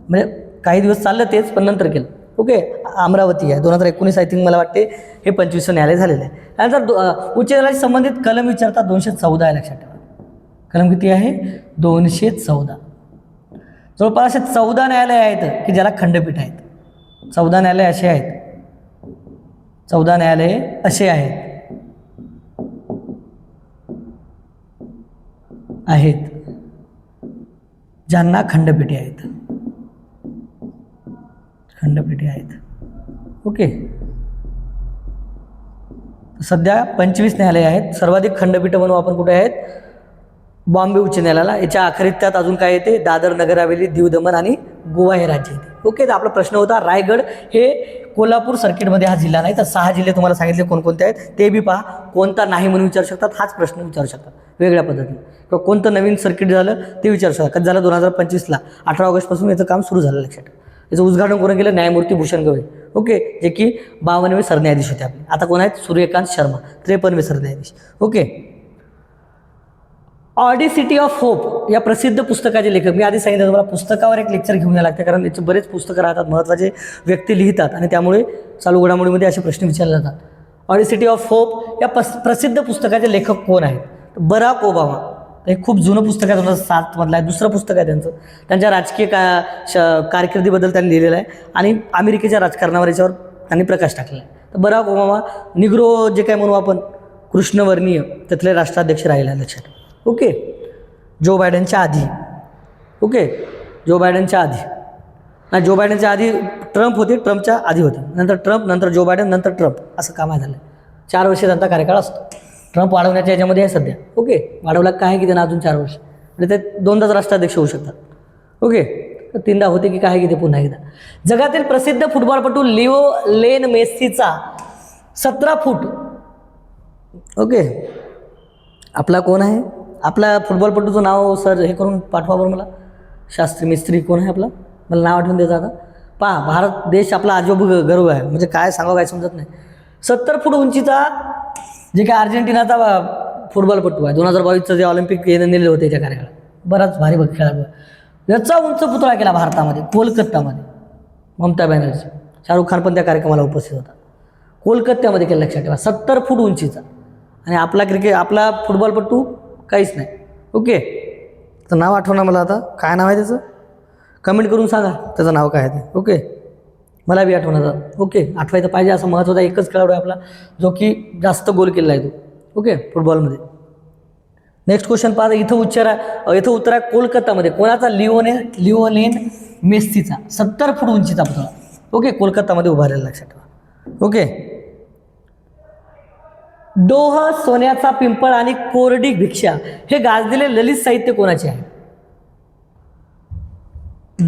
Speaker 1: म्हणजे काही दिवस चाललं तेच, पण नंतर केलं. ओके, अमरावती आहे. 2019 आय थिंक मला वाटते हे 25वं न्यायालय झालेलं आहे. त्यानंतर उच्च न्यायालयाशी संबंधित कलम विचारतात 214 आहे, लक्षात ठेवा. कलम किती आहे? 214. जवळपास असे 14 न्यायालय आहेत की ज्याला खंडपीठ आहेत. 14 न्यायालय असे आहेत, 14 न्यायालये असे आहेत ज्यांना खंडपीठे आहेत. खंडपीठे आहेत. ओके, सध्या 25 न्यायालय आहेत. सर्वाधिक खंडपीठ म्हणून आपण कुठे आहेत? बॉम्बे उच्च न्यायालयाला. याच्या अखेरीत त्यात अजून काय येते? दादर, नगर हवेली, दीव दमण आणि गोवा हे राज्य येते. ओके, तर आपला प्रश्न होता रायगड हे कोल्हापूर सर्किटमध्ये हा जिल्हा नाही. तर 6 जिल्हे तुम्हाला सांगितले कोणकोणते आहेत ते बी पहा. कोणता नाही म्हणून विचारू शकतात, हाच प्रश्न विचारू शकतात वेगळ्या पद्धतीने. किंवा कोणतं नवीन सर्किट झालं ते विचारू शकतात. कधी झालं? 2025ला 18 ऑगस्टपासून याचं काम सुरू झालं. लक्षात ठेवा. याचं उद्घाटन करून गेलं न्यायमूर्ती भूषण गवई. ओके, जे की 52वे सरन्यायाधीश होते आपले. आता कोण आहेत? सूर्यकांत शर्मा, 53वे सरन्यायाधीश. ओके, ऑडिसिटी ऑफ होप या प्रसिद्ध पुस्तकाचे लेखक, मी आधी सांगितलं तुम्हाला पुस्तकावर एक लेक्चर घेऊन यावं लागतं, कारण याचे बरेच पुस्तकं राहतात, महत्त्वाचे व्यक्ती लिहितात आणि त्यामुळे चालू घडामोडीमध्ये असे प्रश्न विचारले जातात. ऑडिसिटी ऑफ होप या प्रसिद्ध पुस्तकाचे लेखक कोण आहेत? Barack Obama. हे खूप जुनं पुस्तक आहे, 2007 मधलं आहे. दुसरं पुस्तक आहे त्यांच्या राजकीय कारकिर्दीबद्दल त्यांनी लिहिलेलं आहे आणि अमेरिकेच्या राजकारणावर याच्यावर त्यांनी प्रकाश टाकलेला आहे. तर बराक ओबामा निग्रो जे काय म्हणू आपण, कृष्णवर्णीय, त्यातले राष्ट्राध्यक्ष राहिले आहे. लक्षात. ओके, जो बायडनच्या आधी. ओके, जो बायडनच्या आधी नाही, जो बायडनच्या आधी ट्रम्प होते, ट्रम्पच्या आधी होते, नंतर ट्रम्प, नंतर जो बायडन, नंतर ट्रम्प, असं काम आहे झालं. 4 वर्ष त्यांचा कार्यकाळ असतो. ट्रम्प वाढवण्याच्या याच्यामध्ये आहे सध्या. ओके, वाढवला काय आहे की त्यांना अजून 4 वर्ष, म्हणजे ते 2दाच राष्ट्राध्यक्ष होऊ शकतात. ओके, तर 3दा होते की काय की ते पुन्हा एकदा. जगातील प्रसिद्ध फुटबॉलपटू लिओनेल मेस्सीचा 17 फूट. ओके, आपला कोण आहे? आपला फुटबॉलपटूचं नाव सर हे करून पाठवा बरं मला. शास्त्री मिस्त्री कोण आहे आपला? मला नाव आठवून द्यायचं आता. पहा, भारत देश आपला अजब गर्व आहे, म्हणजे काय सांगावं काय समजत नाही. 70 फूट उंचीचा जे काय अर्जेंटिनाचा फुटबॉलपटू आहे, 2022चं जे ऑलिम्पिक नेलेलं होते त्याच्या कार्यकाळात, बराच भारी खेळाडू आहे. याचा उंच पुतळा केला भारतामध्ये, कोलकात्यामध्ये, ममता बॅनर्जी. शाहरुख खान पण त्या कार्यक्रमाला उपस्थित होता. कोलकात्यामध्ये केलं, लक्षात ठेवा. 70 फूट उंचीचा. आणि आपला फुटबॉलपटू काहीच नाही. ओके, तर नाव आठवणं मला आता. काय नाव आहे त्याचं? कमेंट करून सांगा त्याचं नाव काय आहे ते. ओके, मला बी आठवणार. ओके, आठवायचं पाहिजे असं महत्त्वाचा एकच खेळाडू आहे आपला जो की जास्त गोल केलेला आहे तो. ओके, फुटबॉलमध्ये. नेक्स्ट क्वेश्चन पहा. इथं उत्तर आहे कोलकातामध्ये. कोणाचा? लिओनेल मेस्सीचा 70 फूट उंचीचा पुतळा. ओके, कोलकातामध्ये उभारलेला, लक्षात ठेवा. ओके, डोह, सोन्याचा पिंपळ आणि कोरडी भिक्षा हे गाजलेले ललित साहित्य कोणाचे आहे?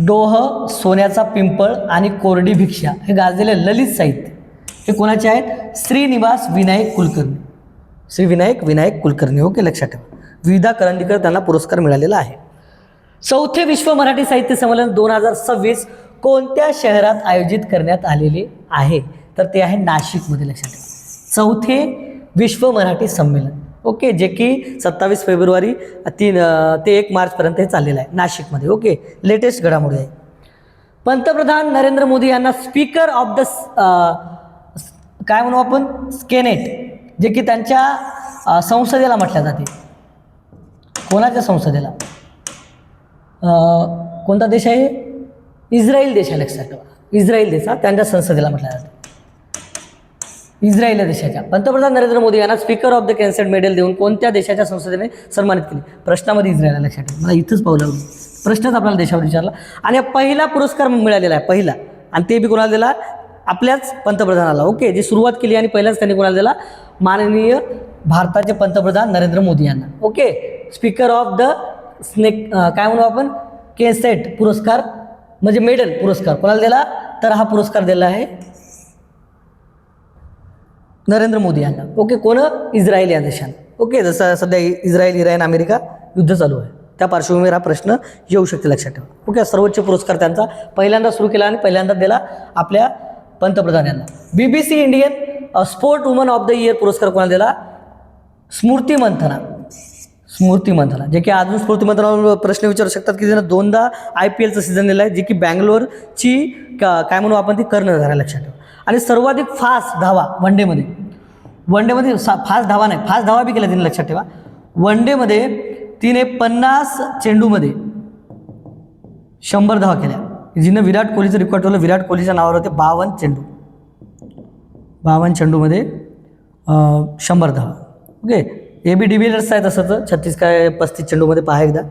Speaker 1: डोह, सोन्याचा पिंपळ आणि कोरडी भिक्षा हे गाजलेले ललित साहित्य हे कोणाचे आहेत? श्रीनिवास विनायक कुलकर्णी. विनायक कुलकर्णी. ओके, लक्षात ठेवा. विदा करंदीकर त्यांना पुरस्कार मिळालेला आहे. 4थे विश्व मराठी साहित्य संमेलन 2026 कोणत्या शहरात आयोजित करण्यात आलेले आहे? तर ते आहे नाशिकमध्ये. लक्षात ठेवा. 4थे विश्व मराठी संमेलन. ओके, जे की 27 फेब्रुवारी ते 1 मार्चपर्यंत हे चाललेलं आहे नाशिकमध्ये. ओके, लेटेस्ट घडामोडी आहे. पंतप्रधान नरेंद्र मोदी यांना स्पीकर ऑफ द काय म्हणू आपण, सेनेट, जे की त्यांच्या संसदेला म्हटल्या जाते. कोणाच्या संसदेला? कोणता देश आहे? इस्रायल देश आहे. लक्षात ठेवा. इस्रायल देश त्यांच्या संसदेला म्हटल्या जाते. इस्रायल देशाच्या पंतप्रधान नरेंद्र मोदी यांना स्पीकर ऑफ द कॅन्सेट मेडल देऊन कोणत्या देशाच्या संसदेने सन्मानित केले? प्रश्नामध्ये इस्रायल. लक्षात ठेवा. मला इथंच पाहू लागलो, प्रश्नच आपल्याला देशावर विचारला आणि पहिला पुरस्कार मिळालेला आहे, पहिला, आणि ते बी कोणाला दिला? आपल्याच पंतप्रधानाला. ओके, जी सुरुवात केली आणि पहिलाच त्यांनी कोणाला दिला? माननीय भारताचे पंतप्रधान नरेंद्र मोदी यांना. ओके, स्पीकर ऑफ द काय म्हणू आपण, कॅन्सेट पुरस्कार म्हणजे मेडल पुरस्कार कोणाला दिला? तर हा पुरस्कार दिला आहे नरेंद्र मोदी यांना. ओके, कोण? इस्रायल या देशाने. ओके, जसं सध्या इस्रायल, इराण, अमेरिका युद्ध चालू आहे, त्या पार्श्वभूमीवर हा प्रश्न येऊ शकते. लक्षात ठेवा. ओके, सर्वोच्च पुरस्कार त्यांचा पहिल्यांदा सुरू केला आणि पहिल्यांदा दिला आपल्या पंतप्रधान यांना. BBC Indian sport woman of the year पुरस्कार कोणाला दिला? स्मृती मंथना. स्मृती मंधाना, जे की अजून स्मृती मंधानावर प्रश्न विचारू शकतात की त्यानं 2दा IPLचं सीझन दिलं आहे, जे की बँगलोरची काय म्हणू आपण ती कर्णधार आहे, लक्षात ठेवा. आणि सर्वाधिक फास्ट धावा वनडेमध्ये फास्ट धावा नाही, फास्ट धावा बी केल्या तिने, लक्षात ठेवा. वनडेमध्ये तिने 50 चेंडूमध्ये 100 धावा केल्या. जिनं विराट कोहलीचं रेकॉर्ड ठेवलं, विराट कोहलीच्या नावावर होते 52 चेंडूमध्ये 100 धावा. ओके, AB डिव्हिलियर्स आहे तसं तर 36 काय 35 चेंडूमध्ये पहा एकदा.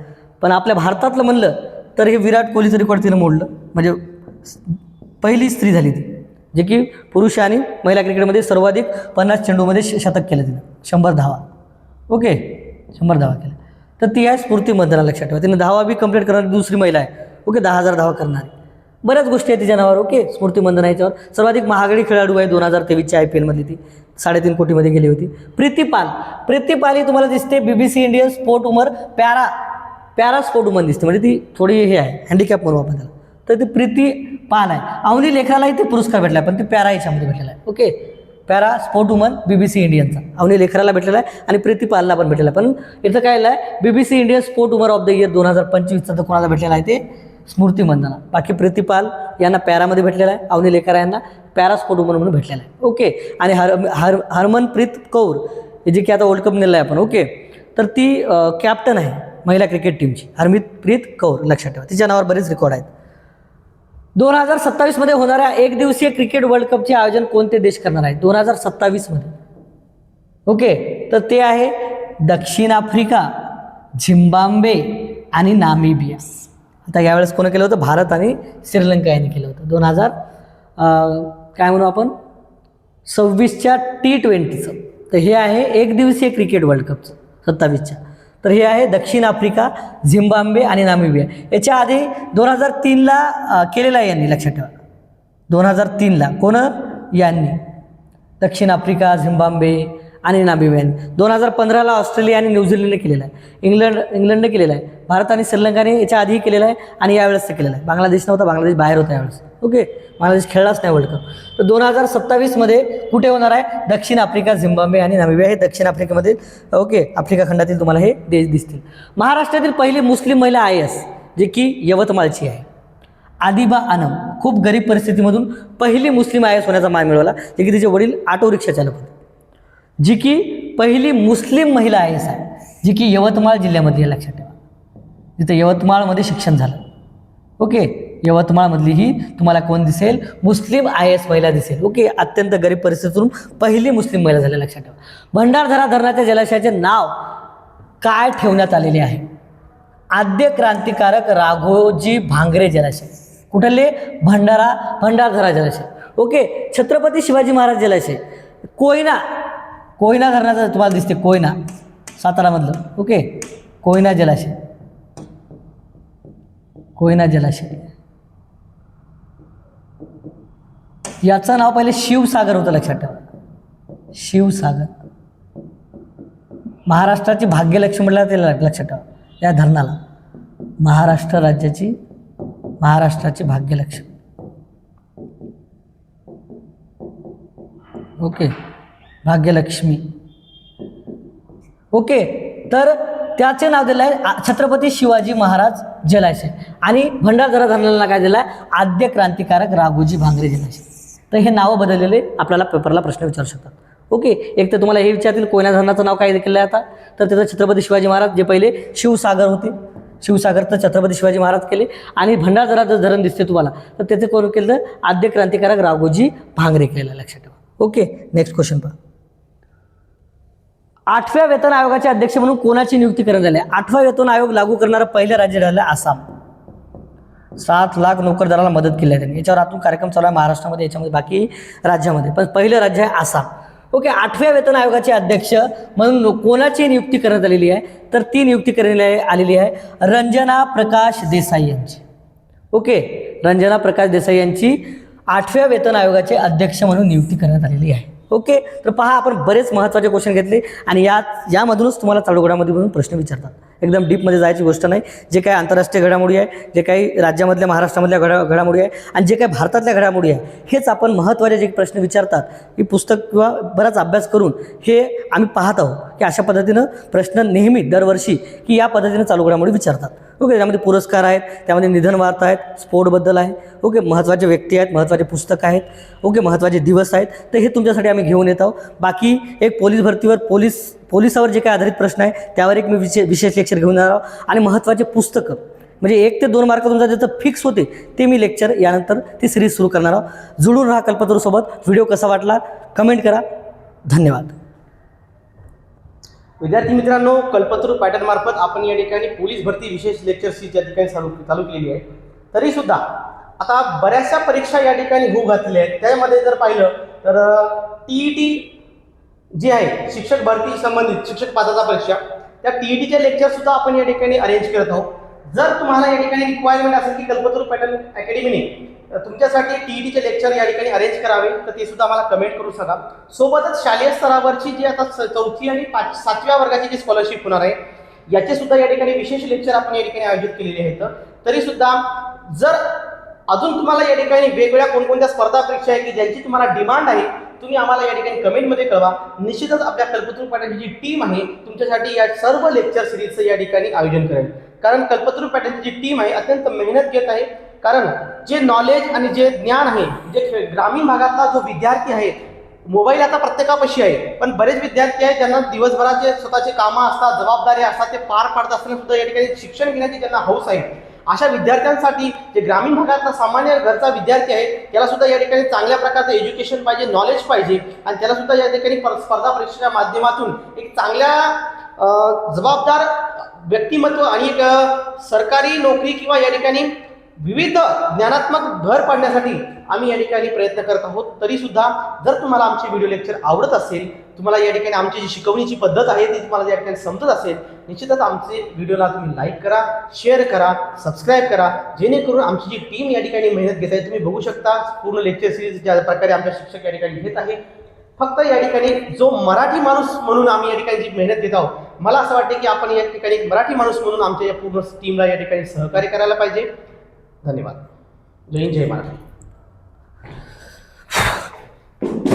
Speaker 1: पण आपल्या भारतातलं म्हणलं तर हे विराट कोहलीचं रेकॉर्ड तिनं मोडलं, म्हणजे पहिली स्त्री झाली ती, जे की पुरुष आणि महिला क्रिकेटमध्ये सर्वाधिक 50 चेंडूमध्ये शतक केलं तिनं, 100 धावा. ओके, 100 धावा केल्या. तर ती आहे स्मृती मंधाना, लक्षात ठेवा. तिने धावा बी कंप्लीट करणारी दुसरी महिला आहे. ओके, 10,000 धावा करणारी. बऱ्याच गोष्टी आहेत तिच्या नावावर. ओके, स्मृती मंधाना याच्यावर. सर्वाधिक महागडी खेळाडू आहे 2023च्या IPLमधली, ती 3.5 कोटीमध्ये गेली होती. प्रीती पाल ही तुम्हाला दिसते BBC Indian sport woman para sport woman दिसते, म्हणजे ती थोडी हे आहे, हँडिकॅप म्हणू आपण त्याला. तर ती प्रीती पाल आहे. अवनी लेखरालाही ते पुरस्कार भेटला आहे, पण ती पॅरा याच्यामध्ये भेटलेला आहे. Okay, para sport woman BBC इंडियनचा अवनी लेखराला भेटलेला आहे आणि प्रीती पालला पण भेटलेला आहे. पण इथं काय आहे, BBC Indian sport woman of the year 2025चा तर कोणाला भेटलेला आहे ते स्मृती मंधाना. बाकी प्रीती पाल यांना पॅरामध्ये भेटलेला आहे, अवनी लेखरा यांना पॅरा स्पोर्ट वुमन म्हणून भेटलेला आहे. ओके, आणि हरमनप्रीत कौर जे की आता वर्ल्ड कप नेला आहे आपण. ओके, तर ती कॅप्टन आहे महिला क्रिकेट टीमची, हरमनप्रीत कौर, लक्षात ठेवा. तिच्या नावावर बरेच रेकॉर्ड आहेत. 2027 मध्ये होणाऱ्या एकदिवसीय क्रिकेट वर्ल्ड कपचे आयोजन कोणते देश करणार आहे 2027 मध्ये? ओके, तर ते आहे दक्षिण आफ्रिका, झिम्बाब्वे आणि नामिबिया. आता यावेळेस कोणी केलं होतं? भारत आणि श्रीलंका यांनी केलं होतं. 2000 काय म्हणू आपण 26च्या T20चं. तर हे आहे एक दिवसीय क्रिकेट वर्ल्ड कपचं 27च्या. तर हे आहे दक्षिण आफ्रिका, झिम्बाब्वे आणि नामिबिया. याच्या आधी 2003ला केलेला आहे यांनी, लक्षात ठेवा. 2003ला कोण यांनी? दक्षिण आफ्रिका, झिम्बाब्वे आणि नामिबिया. 2015ला ऑस्ट्रेलिया आणि न्यूझीलंडने केलेला आहे. इंग्लंडने केलेला आहे. भारत आणि श्रीलंकाने याच्या आधीही केलेला आहे आणि यावेळेस ते केलेलं आहे. बांगलादेश नव्हता, बांगलादेश बाहेर होता यावेळेस. ओके, बांगलादेश खेळलाच नाही वर्ल्ड कप. तर 2027मध्ये कुठे होणार आहे? दक्षिण आफ्रिका, झिम्बाब्वे आणि नामिबिया. हे दक्षिण आफ्रिकेमध्ये, ओके, आफ्रिका खंडातील तुम्हाला हे देश दिसतील. महाराष्ट्रातील पहिली मुस्लिम महिला IAS जे की यवतमाळची आहे, आदिबा आनम. खूप गरीब परिस्थितीमधून पहिली मुस्लिम IAS होण्याचा मान मिळवला, जे की तिचे वडील ऑटो रिक्षा चालक होते. जी की पहिली मुस्लिम महिला IAS आहे, जी की यवतमाळ जिल्ह्यामधली आहे, लक्षात ठेवा. जिथं यवतमाळमध्ये शिक्षण झालं. ओके, यवतमाळमधली ही तुम्हाला कोण दिसेल? मुस्लिम IAS महिला दिसेल. ओके, अत्यंत गरीब परिस्थितीतून पहिली मुस्लिम महिला झाली, लक्षात ठेवा. भंडारदरा धरणाच्या जलाशयाचे नाव काय ठेवण्यात आलेले आहे? आद्य क्रांतिकारक राघोजी भांगरे जलाशय. कुठले? भंडारदरा जलाशय. ओके, छत्रपती शिवाजी महाराज जलाशय. कोयना धरणाचं तुम्हाला दिसते, कोयना सातारामधलं. ओके, कोयना जलाशय. याचं नाव पहिले शिवसागर होतं, लक्षात ठेवा. शिवसागर. महाराष्ट्राची भाग्यलक्ष्मी म्हटलं ते लक्षात ठेवा. या धरणाला महाराष्ट्राची भाग्यलक्ष्मी. ओके, भाग्यलक्ष्मी. ओके, तर त्याचे नाव दिलं आहे छत्रपती शिवाजी महाराज जलाशय. आणि भंडारदरा धरणाला काय दिलं आहे? आद्य क्रांतिकारक राघोजी भांगरे जलाशय. तर हे नावं बदललेले आपल्याला पेपरला प्रश्न विचारू शकतात. ओके, एक तर तुम्हाला हे विचारतील कोयना धरणाचं नाव काय केलं आहे आता, तर त्याचं छत्रपती शिवाजी महाराज, जे पहिले शिवसागर होते, शिवसागरचं छत्रपती शिवाजी महाराज केले. आणि भंडारदरा जर धरण दिसते तुम्हाला, तर त्याचे कोण केलं? आद्य क्रांतिकारक राघोजी भांगरे केलं, लक्षात ठेवा. ओके, नेक्स्ट क्वेश्चन पहा. 8व्या वेतन आयोगाचे अध्यक्ष म्हणून कोणाची नियुक्ती करण्यात आली? 8वा वेतन आयोग लागू करणारं पहिलं राज्य राहिलं आसाम. 7 लाख नोकरदाराला मदत केली आहे त्यांनी. याच्यावर आतून कार्यक्रम चालू आहे महाराष्ट्रामध्ये, याच्यामध्ये बाकी राज्यामध्ये, पण पहिलं राज्य आहे आसाम. ओके, 8व्या वेतन आयोगाचे अध्यक्ष म्हणून कोणाची नियुक्ती करण्यात आलेली आहे? तर ती नियुक्ती करण्यात आलेली आहे रंजना प्रकाश देसाई यांची. ओके, रंजना प्रकाश देसाई यांची 8व्या वेतन आयोगाचे अध्यक्ष म्हणून नियुक्ती करण्यात आलेली आहे. ओके, तर पहा आपण बरेच महत्त्वाचे क्वेश्चन घेतले आणि यामधूनच तुम्हाला चालू घडामोडीमधून प्रश्न विचारतात. एकदम डीपमध्ये जायची गोष्ट नाही. जे काही आंतरराष्ट्रीय घडामोडी आहे, जे काही राज्यामधल्या महाराष्ट्रामधल्या घडामोडी आहे आणि जे काही भारतातल्या घडामोडी आहे, हेच आपण महत्त्वाचे जे प्रश्न विचारतात ही पुस्तक किंवा बराच अभ्यास करून हे आम्ही पाहत आहोत की अशा पद्धतीनं प्रश्न नेहमी दरवर्षी की या पद्धतीनं चालू घडामोडी विचारतात. ओके, त्यामध्ये पुरस्कार आहेत, त्यामध्ये निधन वार्ता आहेत, स्पोर्टबद्दल आहे. ओके, महत्त्वाचे व्यक्ती आहेत, महत्त्वाचे पुस्तकं आहेत. ओके, महत्त्वाचे दिवस आहेत. तर हे तुमच्यासाठी आम्ही घेऊन येत आहोत. बाकी एक पोलीस भरतीवर पोलिसावर जे काही आधारित प्रश्न आहे त्यावर एक मी विशेष लेक्चर घेऊन येणार आहोत आणि महत्त्वाचे पुस्तकं म्हणजे 1 ते 2 मार्क तुमचा ज्याचं फिक्स होते ते मी लेक्चर यानंतर ती सिरीज सुरू करणार आहोत. जुळून राहा कल्पतरूसोबत. व्हिडिओ कसा वाटला कमेंट करा. धन्यवाद.
Speaker 2: विद्यार्थी मित्रांनो, कल्पतरू पॅटर्न मार्फत आपण या ठिकाणी पोलीस भरती विशेष लेक्चर सीरीज या ठिकाणी चालू केलेली आहे. तरी सुद्धा आता बऱ्याचशा परीक्षा या ठिकाणी होऊ घातलेल्या आहेत. त्यामध्ये जर पाहिलं तर TET जी आहे शिक्षक भरती संबंधित शिक्षक पात्रता परीक्षा, त्या TETचे लेक्चर सुद्धा आपण या ठिकाणी अरेंज करत आहोत. जर तुम्हाला या ठिकाणी रिक्वायरमेंट असेल की कल्पतरू पॅटर्न अकॅडमीने तुमच्यासाठी TETचे लेक्चर या ठिकाणी अरेंज करावे तर ते सुद्धा आम्हाला कमेंट करून सांगा. सोबतच शालेय स्तरावरची जी आता 4थी आणि 7व्या वर्गाची जी स्कॉलरशिप होणार आहे याचे सुद्धा या ठिकाणी विशेष लेक्चर आपण या ठिकाणी आयोजित केलेले आहेत. तरी सुद्धा जर अजून तुम्हाला या ठिकाणी वेगवेगळ्या कोणकोणत्या स्पर्धा परीक्षा आहे की ज्यांची तुम्हाला डिमांड आहे तुम्ही आम्हाला या ठिकाणी कमेंटमध्ये कळवा. निश्चितच आपल्या कल्पतरू पॅटर्नची जी टीम आहे तुमच्यासाठी या सर्व लेक्चर सिरीजचं या ठिकाणी आयोजन करेल. कारण कल्पतरू पॅटर्नची जी टीम आहे अत्यंत मेहनत घेत आहे. कारण जे नॉलेज आणि जे ज्ञान आहे जे ग्रामीण भागातला जो विद्यार्थी आहे, मोबाईल आता प्रत्येकापाशी आहे पण बरेच विद्यार्थी आहेत ज्यांना दिवसभराचे स्वतःचे कामं असतात, जबाबदाऱ्या असतात, ते पार पाडत असताना सुद्धा या ठिकाणी शिक्षण घेण्याची ज्यांना हौस आहे अशा विद्यार्थ्यांसाठी जे ग्रामीण भागातला सामान्य घरचा विद्यार्थी आहे त्याला सुद्धा या ठिकाणी चांगल्या प्रकारचं एज्युकेशन पाहिजे, नॉलेज पाहिजे आणि त्याला सुद्धा या ठिकाणी स्पर्धा परीक्षेच्या माध्यमातून एक चांगल्या जबाबदार व्यक्तिमत्व आणि एक सरकारी नोकरी किंवा या ठिकाणी विविध ज्ञानात्मक भर पाडण्यासाठी आम्ही या ठिकाणी प्रयत्न करत आहोत. तरी सुद्धा जर तुम्हाला आमचे व्हिडिओ लेक्चर आवडत असेल, तुम्हाला या ठिकाणी आमची जी शिकवणीची पद्धत आहे ती तुम्हाला या ठिकाणी समजत असेल, निश्चितच आमचे व्हिडिओला तुम्ही लाईक करा, शेअर करा, सबस्क्राईब करा, जेणेकरून आमची जी टीम या ठिकाणी मेहनत घेत आहे तुम्ही बघू शकता. पूर्ण लेक्चर सिरीज ज्या प्रकारे आमच्या शिक्षक या ठिकाणी घेत आहे. फक्त या ठिकाणी जो मराठी माणूस म्हणून आम्ही या ठिकाणी जी मेहनत घेत आहोत, मला असं वाटते की आपण या ठिकाणी मराठी माणूस म्हणून आमच्या या पूर्ण टीमला या ठिकाणी सहकार्य करायला पाहिजे. धन्यवाद. जय हिंद, जय महाराष्ट्र.